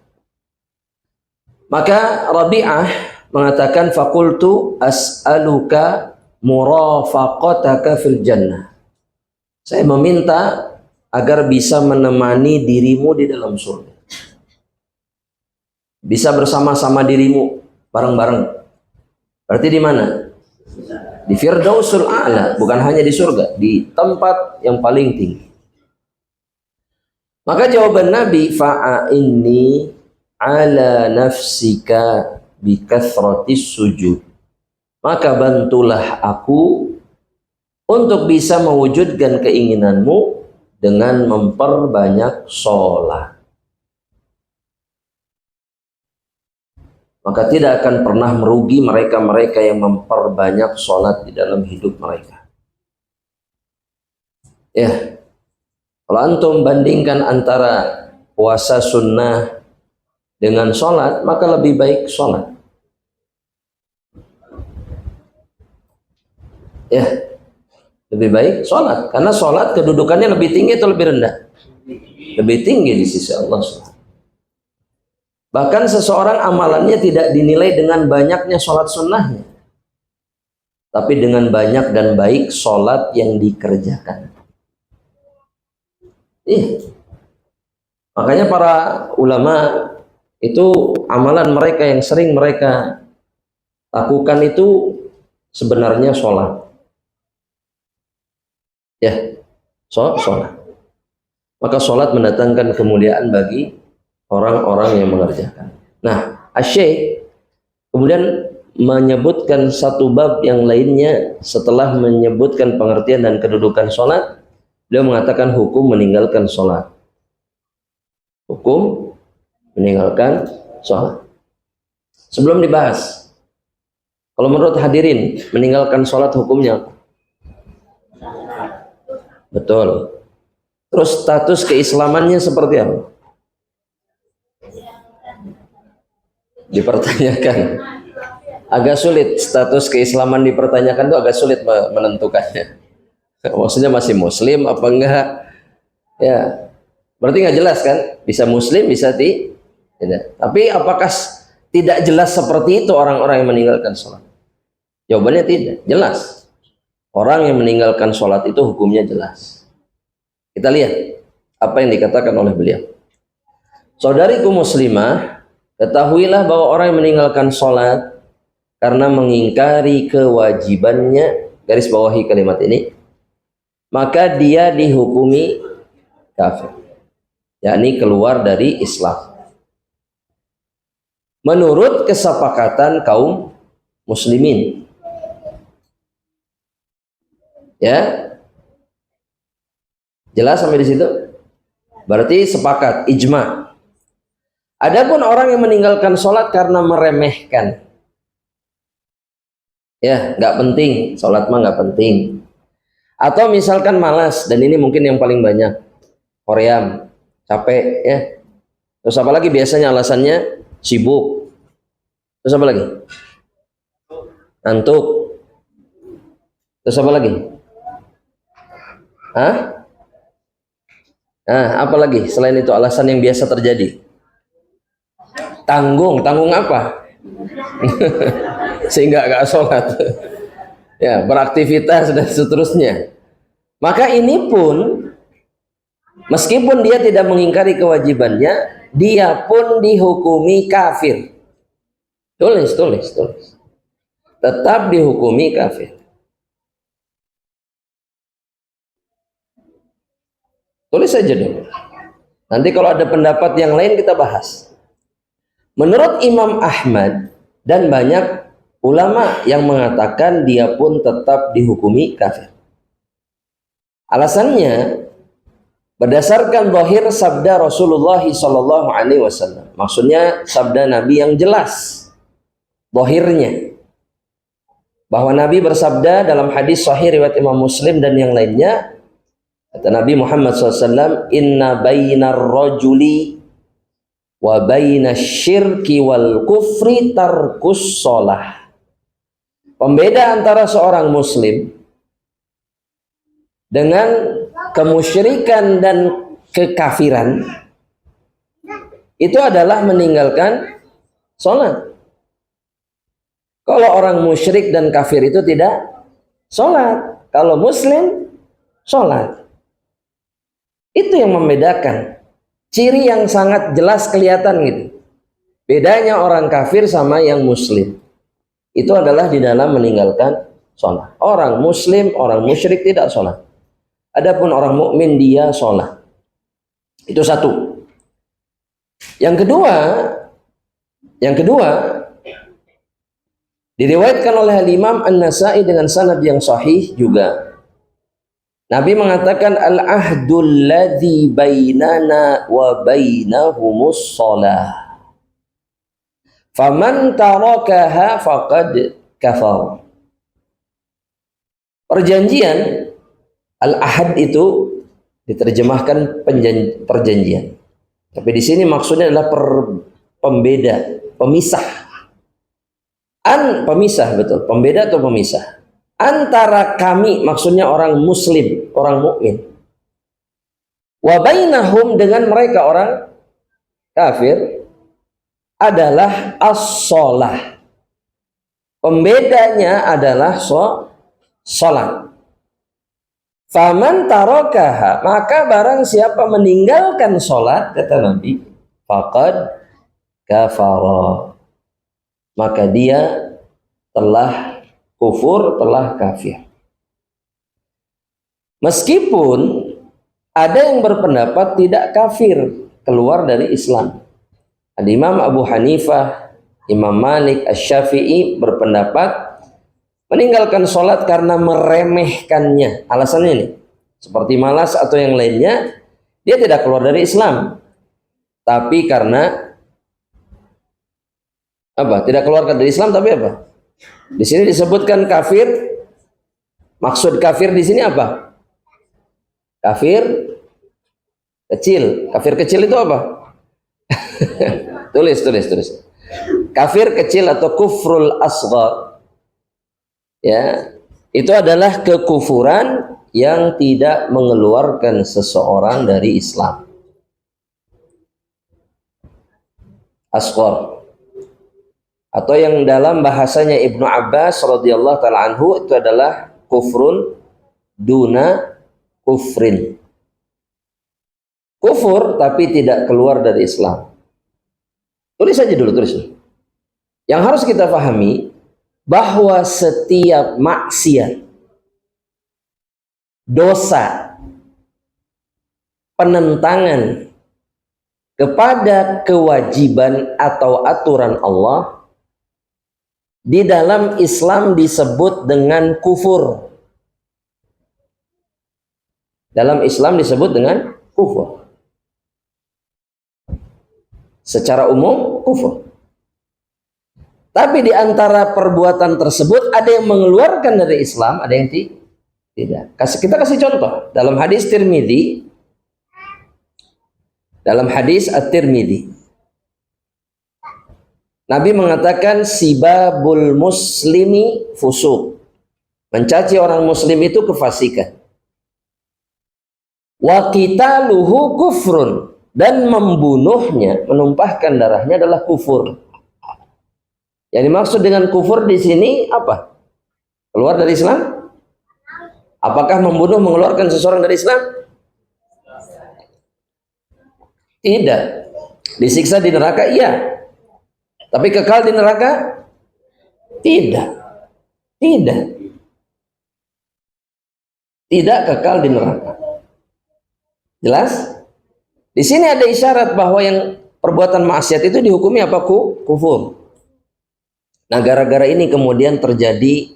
Maka Rabi'ah mengatakan, faqultu as'aluka murafaqataka fil jannah. Saya meminta agar bisa menemani dirimu di dalam surga. Bisa bersama-sama dirimu bareng-bareng. Berarti di mana? Di Firdausul A'la, bukan hanya di surga, di tempat yang paling tinggi. Maka jawaban Nabi, fa'inni ala nafsika bikathratis sujud. Maka bantulah aku untuk bisa mewujudkan keinginanmu dengan memperbanyak sholat. Maka tidak akan pernah merugi mereka-mereka yang memperbanyak sholat di dalam hidup mereka. Ya, kalau antum bandingkan antara puasa sunnah dengan sholat, maka lebih baik sholat. Ya, lebih baik sholat, karena sholat kedudukannya lebih tinggi atau lebih rendah? Lebih tinggi di sisi Allah SWT. Bahkan seseorang amalannya tidak dinilai dengan banyaknya sholat sunnahnya, tapi dengan banyak dan baik sholat yang dikerjakan. Makanya para ulama itu amalan mereka yang sering mereka lakukan itu sebenarnya sholat. Ya, sholat. Maka sholat mendatangkan kemuliaan bagi orang-orang yang mengerjakan. Nah, Asy-Syaikh kemudian menyebutkan satu bab yang lainnya setelah menyebutkan pengertian dan kedudukan sholat. Beliau mengatakan hukum meninggalkan sholat. Hukum meninggalkan sholat. Sebelum dibahas, kalau menurut hadirin meninggalkan sholat hukumnya apa? Betul. Terus status keislamannya seperti apa? Dipertanyakan. Agak sulit, status keislaman dipertanyakan itu agak sulit menentukannya. Maksudnya masih muslim apa enggak? Ya, berarti nggak jelas kan? Bisa muslim, bisa tidak. Tapi apakah tidak jelas seperti itu orang-orang yang meninggalkan sholat? Jawabannya tidak, jelas. Orang yang meninggalkan sholat itu hukumnya jelas. Kita lihat apa yang dikatakan oleh beliau. Saudariku muslimah, ketahuilah bahwa orang yang meninggalkan sholat karena mengingkari kewajibannya, garis bawahi kalimat ini, maka dia dihukumi kafir, yakni keluar dari Islam. menurut kesepakatan kaum muslimin. Ya, jelas sampai di situ? Berarti sepakat, ijma. Adapun orang yang meninggalkan sholat karena meremehkan, ya nggak penting, sholat mah nggak penting. Atau misalkan malas, dan ini mungkin yang paling banyak, koream, capek, ya. Terus apa lagi biasanya alasannya? Sibuk. Terus apa lagi? Ngantuk. Terus apa lagi? Hah? Nah, apa lagi selain itu alasan yang biasa terjadi? Tanggung apa? Sehingga gak sholat. Ya, beraktivitas dan seterusnya. Maka ini pun, meskipun dia tidak mengingkari kewajibannya, dia pun dihukumi kafir. Tulis. Tetap dihukumi kafir. Tulis saja dulu. Nanti kalau ada pendapat yang lain kita bahas. Menurut Imam Ahmad dan banyak ulama yang mengatakan dia pun tetap dihukumi kafir. Alasannya berdasarkan zahir sabda Rasulullah sallallahu alaihi wasallam. Maksudnya sabda Nabi yang jelas. Zahirnya bahwa Nabi bersabda dalam hadis sahih riwayat Imam Muslim dan yang lainnya, kata Nabi Muhammad SAW, inna bainar rajuli wa bainasyirki wal kufri tarkus sholah. Pembeda antara seorang muslim dengan kemusyrikan dan kekafiran itu adalah meninggalkan sholat. Kalau orang musyrik dan kafir itu tidak sholat, kalau muslim sholat. Itu yang membedakan. Ciri yang sangat jelas kelihatan gitu. Bedanya orang kafir sama yang muslim. Itu adalah di dalam meninggalkan sholat. Orang muslim, orang musyrik tidak sholat. Adapun orang mukmin dia sholat. Itu satu. Yang kedua, diriwayatkan oleh Imam An-Nasai dengan sanad yang sahih juga. Nabi mengatakan al-ahdul ladzi bainana wa bainahumus shalah. Faman tarakaha faqad kafar. Perjanjian al-ahad itu diterjemahkan perjanjian. Tapi di sini maksudnya adalah pembeda, pemisah. Pemisah, betul. Pembeda atau pemisah antara kami, maksudnya orang muslim, orang mukmin, wa bainahum, dengan mereka orang kafir, adalah as-shalah. Pembedanya adalah salat. Faman tarakaha, maka barang siapa meninggalkan salat, kata Nabi, faqad kafara, maka dia telah kufur, telah kafir. Meskipun ada yang berpendapat tidak kafir, keluar dari Islam. Ada Imam Abu Hanifah, Imam Malik, Asy-Syafi'i berpendapat meninggalkan sholat karena meremehkannya. Alasannya ini, seperti malas atau yang lainnya, dia tidak keluar dari Islam. Tapi karena apa? Tidak keluar dari Islam, tapi apa? Di sini disebutkan kafir. Maksud kafir di sini apa? Kafir kecil. Kafir kecil itu apa? tulis. Kafir kecil atau kufrul asghar, ya, itu adalah kekufuran yang tidak mengeluarkan seseorang dari Islam. Asghar, atau yang dalam bahasanya Ibnu Abbas radhiyallahu taala anhu itu adalah kufrun duna kufrin. Kufur tapi tidak keluar dari Islam. Tulis saja dulu, tulis. Yang harus kita pahami bahwa setiap maksiat, dosa, penentangan kepada kewajiban atau aturan Allah, di dalam Islam disebut dengan kufur. Dalam Islam disebut dengan kufur. Secara umum kufur. Tapi di antara perbuatan tersebut ada yang mengeluarkan dari Islam, ada yang tidak. Kita kasih contoh dalam hadis Tirmidzi, dalam hadis At-Tirmidzi, Nabi mengatakan sibabul muslimi fusuq, mencaci orang muslim itu kefasikan. Wa qitaluhu kufrun, dan membunuhnya, menumpahkan darahnya adalah kufur. Yang dimaksud dengan kufur di sini apa? Keluar dari Islam? Apakah membunuh mengeluarkan seseorang dari Islam? Tidak. Disiksa di neraka iya. Tapi kekal di neraka? Tidak. Tidak. Tidak kekal di neraka. Jelas? Di sini ada isyarat bahwa yang perbuatan maksiat itu dihukumi apa? Kufur. Nah, gara-gara ini kemudian terjadi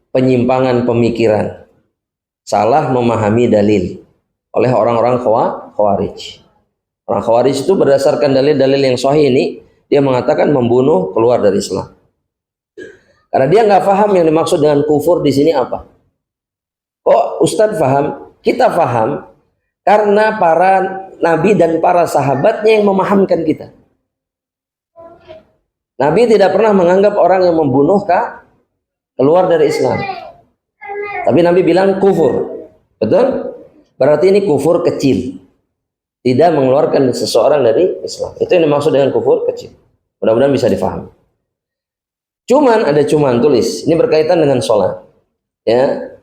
penyimpangan pemikiran, salah memahami dalil oleh orang-orang Khawarij. Orang Khawarij itu berdasarkan dalil-dalil yang sahih ini, dia mengatakan membunuh keluar dari Islam. Karena dia nggak paham yang dimaksud dengan kufur di sini apa. Kok Ustadz paham? Kita paham karena para nabi dan para sahabatnya yang memahamkan kita. Nabi tidak pernah menganggap orang yang membunuh keluar dari Islam. Tapi Nabi bilang kufur. Betul? Berarti ini kufur kecil. Tidak mengeluarkan seseorang dari Islam. Itu yang dimaksud dengan kufur kecil. Mudah-mudahan bisa difahami. Cuman tulis. Ini berkaitan dengan sholat. Ya.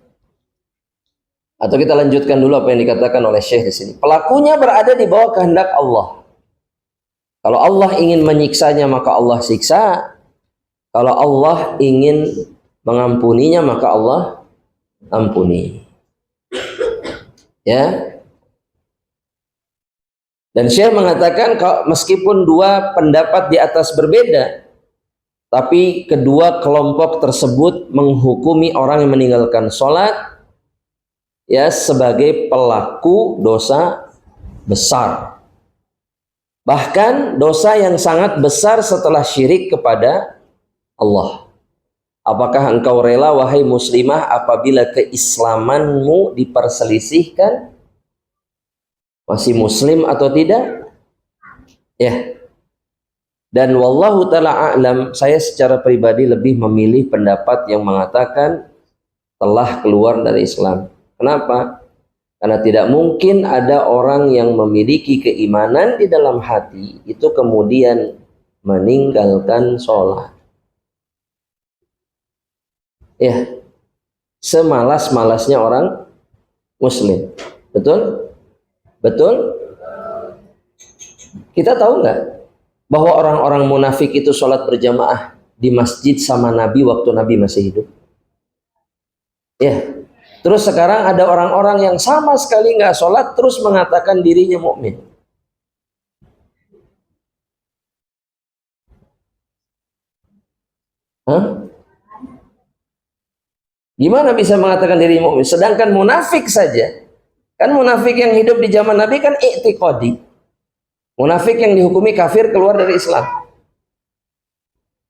Atau kita lanjutkan dulu apa yang dikatakan oleh Syekh di sini. Pelakunya berada di bawah kehendak Allah. Kalau Allah ingin menyiksanya maka Allah siksa. Kalau Allah ingin mengampuninya maka Allah ampuni. Ya. Dan Syekh mengatakan meskipun dua pendapat di atas berbeda, tapi kedua kelompok tersebut menghukumi orang yang meninggalkan sholat ya sebagai pelaku dosa besar. Bahkan dosa yang sangat besar setelah syirik kepada Allah. Apakah engkau rela wahai muslimah apabila keislamanmu diperselisihkan? Masih muslim atau tidak? Ya. Dan wallahu ta'ala a'lam, saya secara pribadi lebih memilih pendapat yang mengatakan telah keluar dari Islam. Kenapa? Karena tidak mungkin ada orang yang memiliki keimanan di dalam hati itu kemudian meninggalkan sholat. Ya, semalas-malasnya orang muslim. Betul? Betul? Kita tahu nggak bahwa orang-orang munafik itu sholat berjamaah di masjid sama Nabi waktu Nabi masih hidup? Ya. Terus sekarang ada orang-orang yang sama sekali nggak sholat terus mengatakan dirinya mukmin. Hah? Gimana bisa mengatakan dirinya mukmin? Sedangkan munafik saja, kan munafik yang hidup di zaman Nabi kan i'tiqadi. Munafik yang dihukumi kafir keluar dari Islam.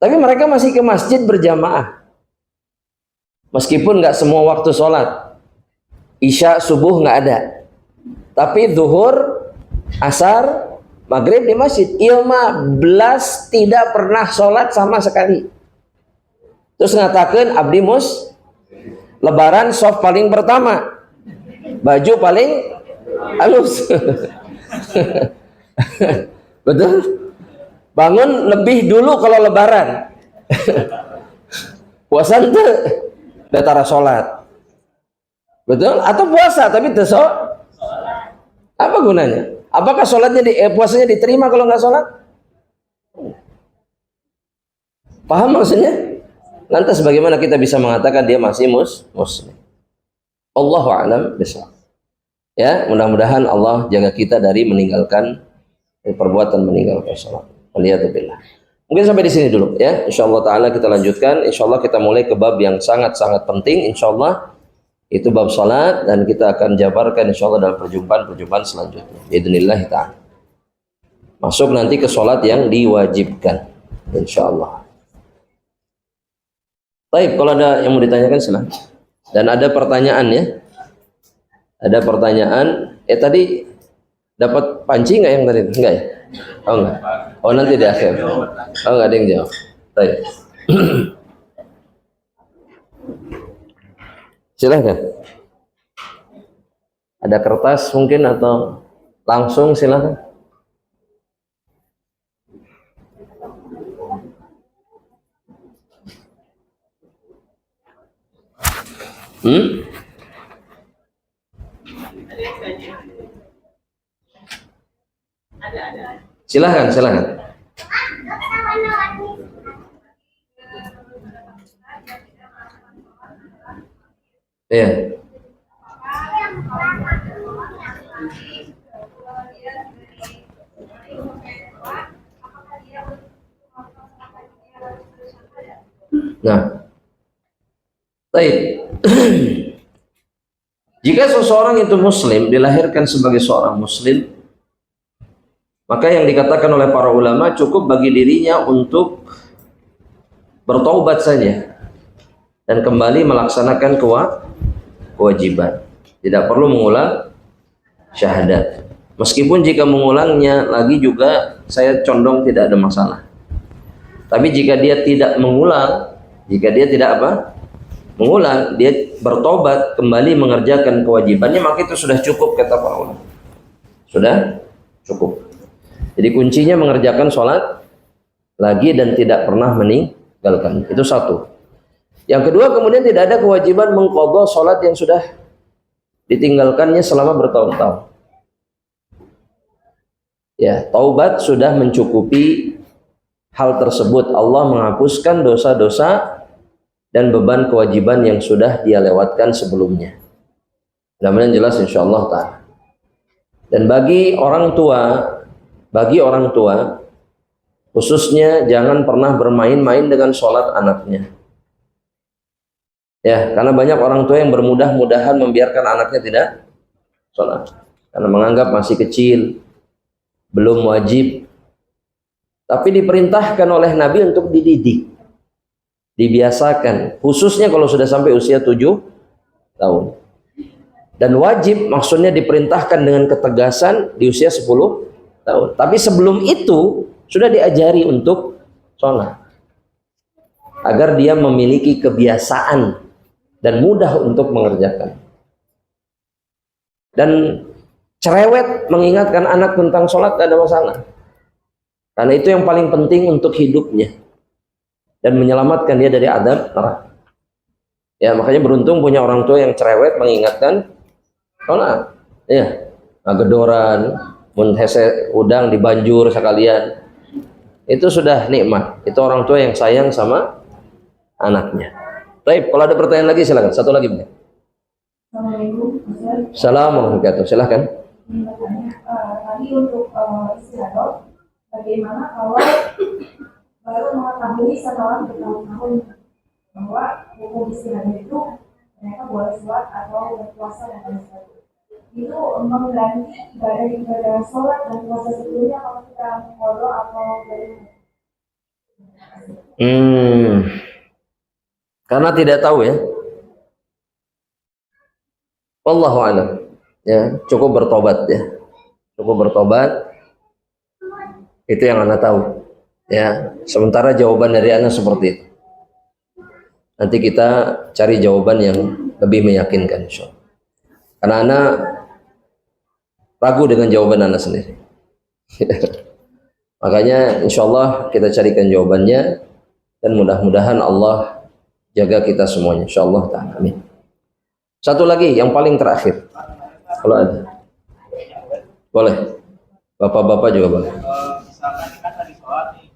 Tapi mereka masih ke masjid berjamaah. Meskipun nggak semua waktu sholat. Isya, subuh nggak ada. Tapi zuhur, asar, maghrib di masjid. 15 tidak pernah sholat sama sekali. Terus ngatakan abdi mus, lebaran soft paling pertama. Baju paling halus. Betul? Bangun lebih dulu kalau lebaran. Puasa itu datara sholat. Betul? Atau puasa tapi tidak. Apa gunanya? Apakah sholatnya puasanya diterima kalau nggak sholat? Paham maksudnya? Lantas bagaimana kita bisa mengatakan dia masih muslim? Allahu a'lam bishawab. Ya, mudah-mudahan Allah jaga kita dari meninggalkan perbuatan meninggalkan salat. Waliyadzubillah. Mungkin sampai di sini dulu ya. Insyaallah taala kita lanjutkan. Insyaallah kita mulai ke bab yang sangat-sangat penting insyaallah, itu bab salat, dan kita akan jabarkan insyaallah dalam perjumpaan-perjumpaan selanjutnya. Bismillah taala. Masuk nanti ke salat yang diwajibkan insyaallah. Baik, kalau ada yang mau ditanyakan silakan. Dan ada pertanyaan ya. Ada pertanyaan. Tadi dapat panci nggak yang tadi? Enggak ya? Oh enggak. Oh nanti di akhir. Oh enggak ada yang jawab. Baik. Silahkan. Ada kertas mungkin atau langsung silahkan. Silahkan, silahkan. Iya. Nah, baik. Jika seseorang itu muslim, dilahirkan sebagai seorang muslim, maka yang dikatakan oleh para ulama cukup bagi dirinya untuk bertaubat saja dan kembali melaksanakan kewajiban. Tidak perlu mengulang syahadat. Meskipun jika mengulangnya lagi juga saya condong tidak ada masalah. Tapi jika dia tidak mengulang, jika dia tidak mengulang, dia bertobat kembali mengerjakan kewajibannya, maka itu sudah cukup kata para ulama. Sudah cukup. Jadi kuncinya mengerjakan sholat lagi dan tidak pernah meninggalkan. Itu satu. Yang kedua, kemudian tidak ada kewajiban mengqadha sholat yang sudah ditinggalkannya selama bertahun-tahun. Ya, taubat sudah mencukupi hal tersebut. Allah menghapuskan dosa-dosa dan beban kewajiban yang sudah dia lewatkan sebelumnya. Mudah-mudahan jelas insyaallah ta'ala. Dan bagi orang tua khususnya jangan pernah bermain-main dengan sholat anaknya. Ya, karena banyak orang tua yang bermudah-mudahan membiarkan anaknya tidak sholat karena menganggap masih kecil, belum wajib. Tapi diperintahkan oleh Nabi untuk dididik, dibiasakan, khususnya kalau sudah sampai usia 7 tahun. Dan wajib maksudnya diperintahkan dengan ketegasan di usia 10 tahun. Tapi sebelum itu sudah diajari untuk sholat agar dia memiliki kebiasaan dan mudah untuk mengerjakan. Dan cerewet mengingatkan anak tentang sholat tidak ada masalah, karena itu yang paling penting untuk hidupnya dan menyelamatkan dia dari adab neraka. Ya, makanya beruntung punya orang tua yang cerewet mengingatkan sholat. Ya, agedoran, hese udang dibanjur sekalian, itu sudah nikmat. Itu orang tua yang sayang sama anaknya. Baik, kalau ada pertanyaan lagi silakan. Satu lagi. Assalamualaikum. Assalamualaikum warahmatullahi wabarakatuh. Silakan. Tadi untuk istiadat, bagaimana kalau baru mengetahui setelah bertahun-tahun bahwa hukum istiadat itu ternyata boleh sholat atau berpuasa dan lain sebagainya, itu mengganti ibadah sholat dan puasa sebelumnya kalau kita mengkodok atau bagaimana? Karena tidak tahu ya. Wallahu a'lam. Ya, cukup bertobat ya. Cukup bertobat. Itu yang Anda tahu. Ya, sementara jawaban dari Anda seperti itu. Nanti kita cari jawaban yang lebih meyakinkan insyaallah. Karena Anda ragu dengan jawaban Anda sendiri. Makanya insyaallah kita carikan jawabannya dan mudah-mudahan Allah jaga kita semuanya insyaallah ta'ala. Amin. Satu lagi yang paling terakhir. Kalau ada. Boleh. Bapak-bapak juga boleh. Misalkan kita tadi sholat nih,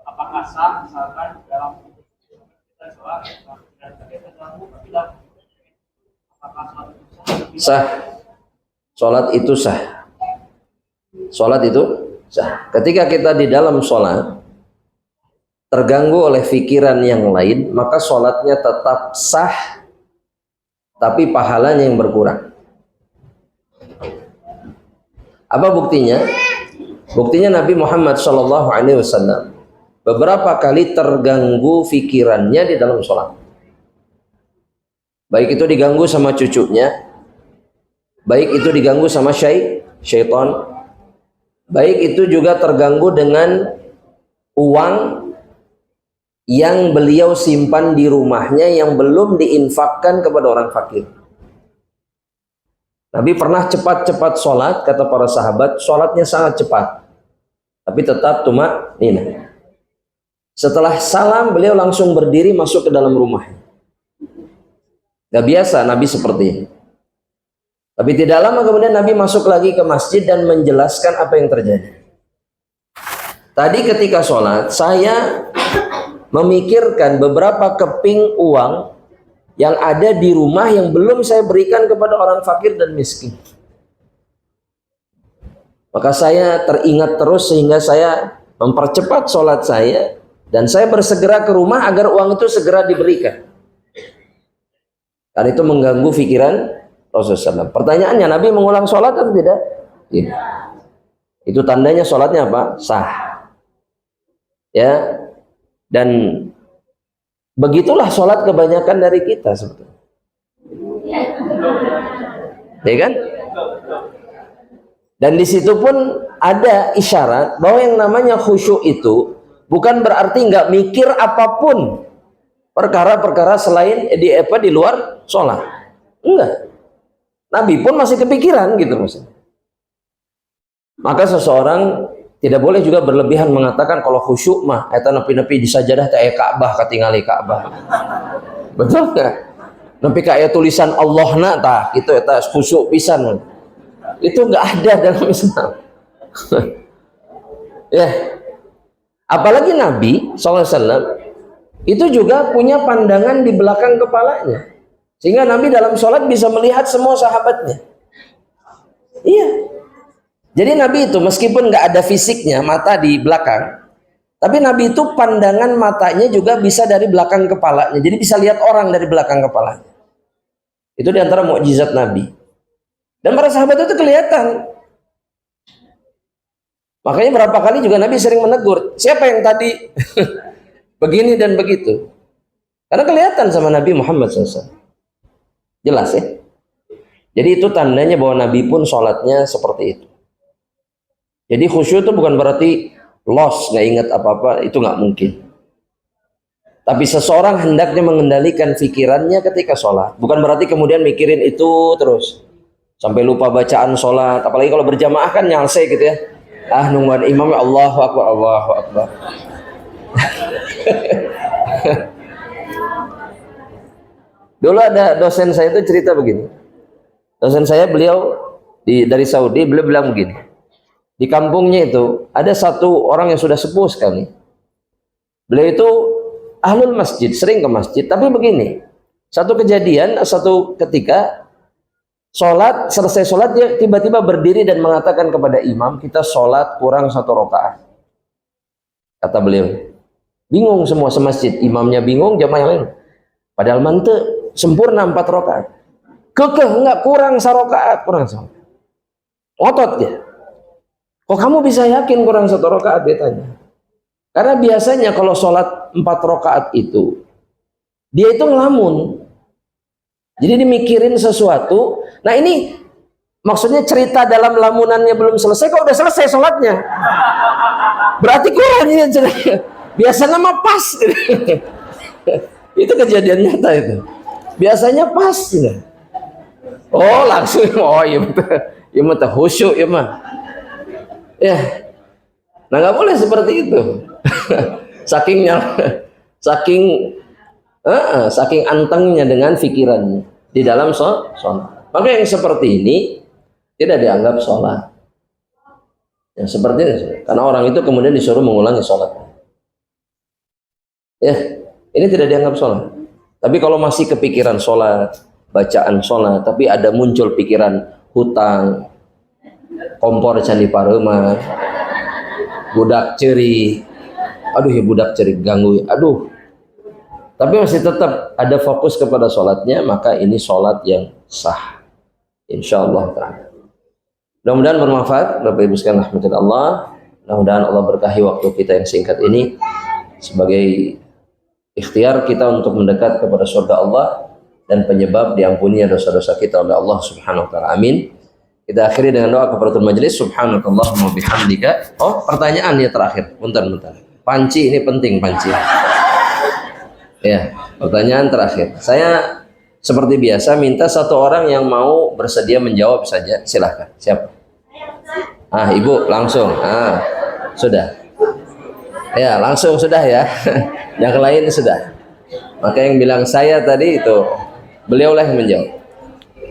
apakah sah misalkan dalam kita sholat dan kita terganggu tapi dalam apakah sholat itu sah? Sah. Sholat itu sah. Sholat itu sah. Ketika kita di dalam sholat terganggu oleh pikiran yang lain, maka sholatnya tetap sah, tapi pahalanya yang berkurang. Apa buktinya? Buktinya Nabi Muhammad SAW beberapa kali terganggu pikirannya di dalam sholat. Baik itu diganggu sama cucunya, baik itu diganggu sama syaitan, baik itu juga terganggu dengan uang yang beliau simpan di rumahnya yang belum diinfakkan kepada orang fakir. Nabi pernah cepat-cepat sholat, kata para sahabat, sholatnya sangat cepat, tapi tetap tumakninah. Setelah salam, beliau langsung berdiri masuk ke dalam rumahnya. Gak biasa Nabi seperti ini. Tapi tidak lama kemudian Nabi masuk lagi ke masjid dan menjelaskan apa yang terjadi. Tadi ketika sholat, saya memikirkan beberapa keping uang yang ada di rumah yang belum saya berikan kepada orang fakir dan miskin. Maka saya teringat terus sehingga saya mempercepat sholat saya dan saya bersegera ke rumah agar uang itu segera diberikan. Karena itu mengganggu pikiran Rasulullah SAW. Pertanyaannya, Nabi mengulang sholat atau tidak? Tidak. Itu tandanya sholatnya apa? Sah. Ya. Dan begitulah sholat kebanyakan dari kita sebetulnya. Ya kan? Dan di situ pun ada isyarat bahwa yang namanya khusyuk itu bukan berarti nggak mikir apapun perkara-perkara selain di luar sholat. Enggak. Nabi pun masih kepikiran gitu maksudnya. Maka seseorang tidak boleh juga berlebihan mengatakan kalau khusyuk mah eta nepi-nepi di sajadah teh aya Ka'bah katingali Ka'bah. Betul enggak? Nepi ka aya tulisan Allahna tah kitu eta khusyuk pisan. Itu enggak ada dalam Islam. Ya. Apalagi Nabi SAW itu juga punya pandangan di belakang kepalanya. Sehingga Nabi dalam sholat bisa melihat semua sahabatnya. Iya. Jadi Nabi itu meskipun nggak ada fisiknya, mata di belakang, tapi Nabi itu pandangan matanya juga bisa dari belakang kepalanya. Jadi bisa lihat orang dari belakang kepalanya. Itu diantara mukjizat Nabi. Dan para sahabat itu kelihatan. Makanya berapa kali juga Nabi sering menegur, siapa yang tadi begini dan begitu. Karena kelihatan sama Nabi Muhammad SAW. Jelas ya. Jadi itu tandanya bahwa Nabi pun sholatnya seperti itu. Jadi khusyuk itu bukan berarti lost, nggak ingat apa-apa, itu nggak mungkin. Tapi seseorang hendaknya mengendalikan pikirannya ketika sholat. Bukan berarti kemudian mikirin itu terus sampai lupa bacaan sholat. Apalagi kalau berjamaah kan nyalse gitu ya. Ah nungguan imam ya Allahu Akbar, Allahu Akbar. Dulu ada dosen saya itu cerita begini. Dosen saya beliau dari Saudi, beliau bilang begini. Di kampungnya itu ada satu orang yang sudah sepuh sekali. Beliau itu ahlul masjid, sering ke masjid. Tapi begini, satu kejadian, satu ketika selesai sholat dia tiba-tiba berdiri dan mengatakan kepada imam, kita sholat kurang 1 rakaat. Kata beliau, bingung semua semasjid, imamnya bingung, jamaah yang lain. Padahal mantep, sempurna 4 rakaat. Kekeh enggak kurang 1 rakaat, kurang 1. Otot dia. Kok kamu bisa yakin kurang 1 rakaat, dia tanya. Karena biasanya kalau sholat 4 rakaat itu, dia itu ngelamun. Jadi dimikirin sesuatu. Nah ini maksudnya cerita dalam lamunannya belum selesai, kok udah selesai sholatnya. Berarti kurang ya cerita. Biasanya mah pas. Itu kejadian nyata itu. Biasanya pas. Oh langsung, oh iya betul. Ya mah khusyuk ya mah. Ya, nah nggak boleh seperti itu. saking antengnya dengan pikirannya di dalam sholat. Maka yang seperti ini tidak dianggap sholat. Yang seperti ini, karena orang itu kemudian disuruh mengulangi sholat. Ya, ini tidak dianggap sholat. Tapi kalau masih kepikiran sholat, bacaan sholat, tapi ada muncul pikiran hutang, kompor Candi Parema, budak ceri, aduh ya budak ceri ganggu, aduh. Tapi masih tetap ada fokus kepada sholatnya, maka ini sholat yang sah. Insyaallah ta'ala. Mudah-mudahan bermanfaat, Bapak Ibu sekalian rahmatullah Allah. Mudah-mudahan Allah berkahi waktu kita yang singkat ini sebagai ikhtiar kita untuk mendekat kepada surga Allah dan penyebab diampuni dosa-dosa kita oleh Allah Subhanahu wa taala. Amin. Kita akhiri dengan doa kafaratul majelis. Subhanakallahumma bihamdika. Oh, pertanyaan ya terakhir. Bentar. Panci ini penting, panci. Ya, pertanyaan terakhir. Saya seperti biasa minta satu orang yang mau bersedia menjawab saja. Silahkan. Siapa? Ibu langsung. Sudah. Ya, langsung sudah ya. Yang lain sudah. Maka yang bilang saya tadi itu beliaulah yang menjawab.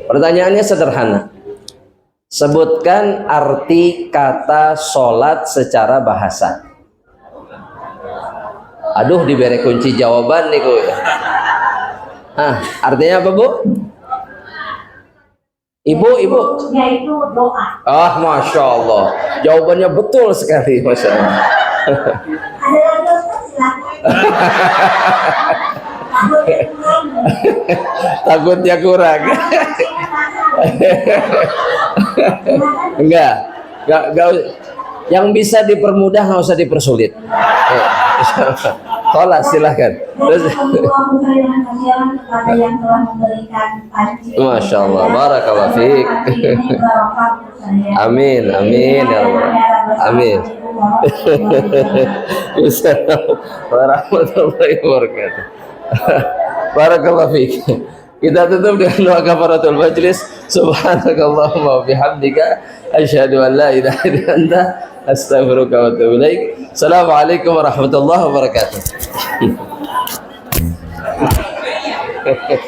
Pertanyaannya sederhana. Sebutkan arti kata sholat secara bahasa. Aduh, diberi kunci jawaban nih kok. Artinya apa, Bu? Ibu. Yaitu doa. Masya Allah. Jawabannya betul sekali, Masya Allah. Ada lagi Ustaz, silakan. Takutnya kurang. Enggak. Yang bisa dipermudah nggak usah dipersulit. Tolak silahkan. Masya Allah, barakallahu fiik. Amin ya Allah. Amin. Warahmatullahi wabarakatuh. Barakallahu fiik. Kita tutup dengan doa kafaratul majlis. Subhanakallahumma wa bihamdika asyhadu an la ilaha illa anta astaghfiruka wa atubu ilaik. Assalamualaikum warahmatullahi wabarakatuh.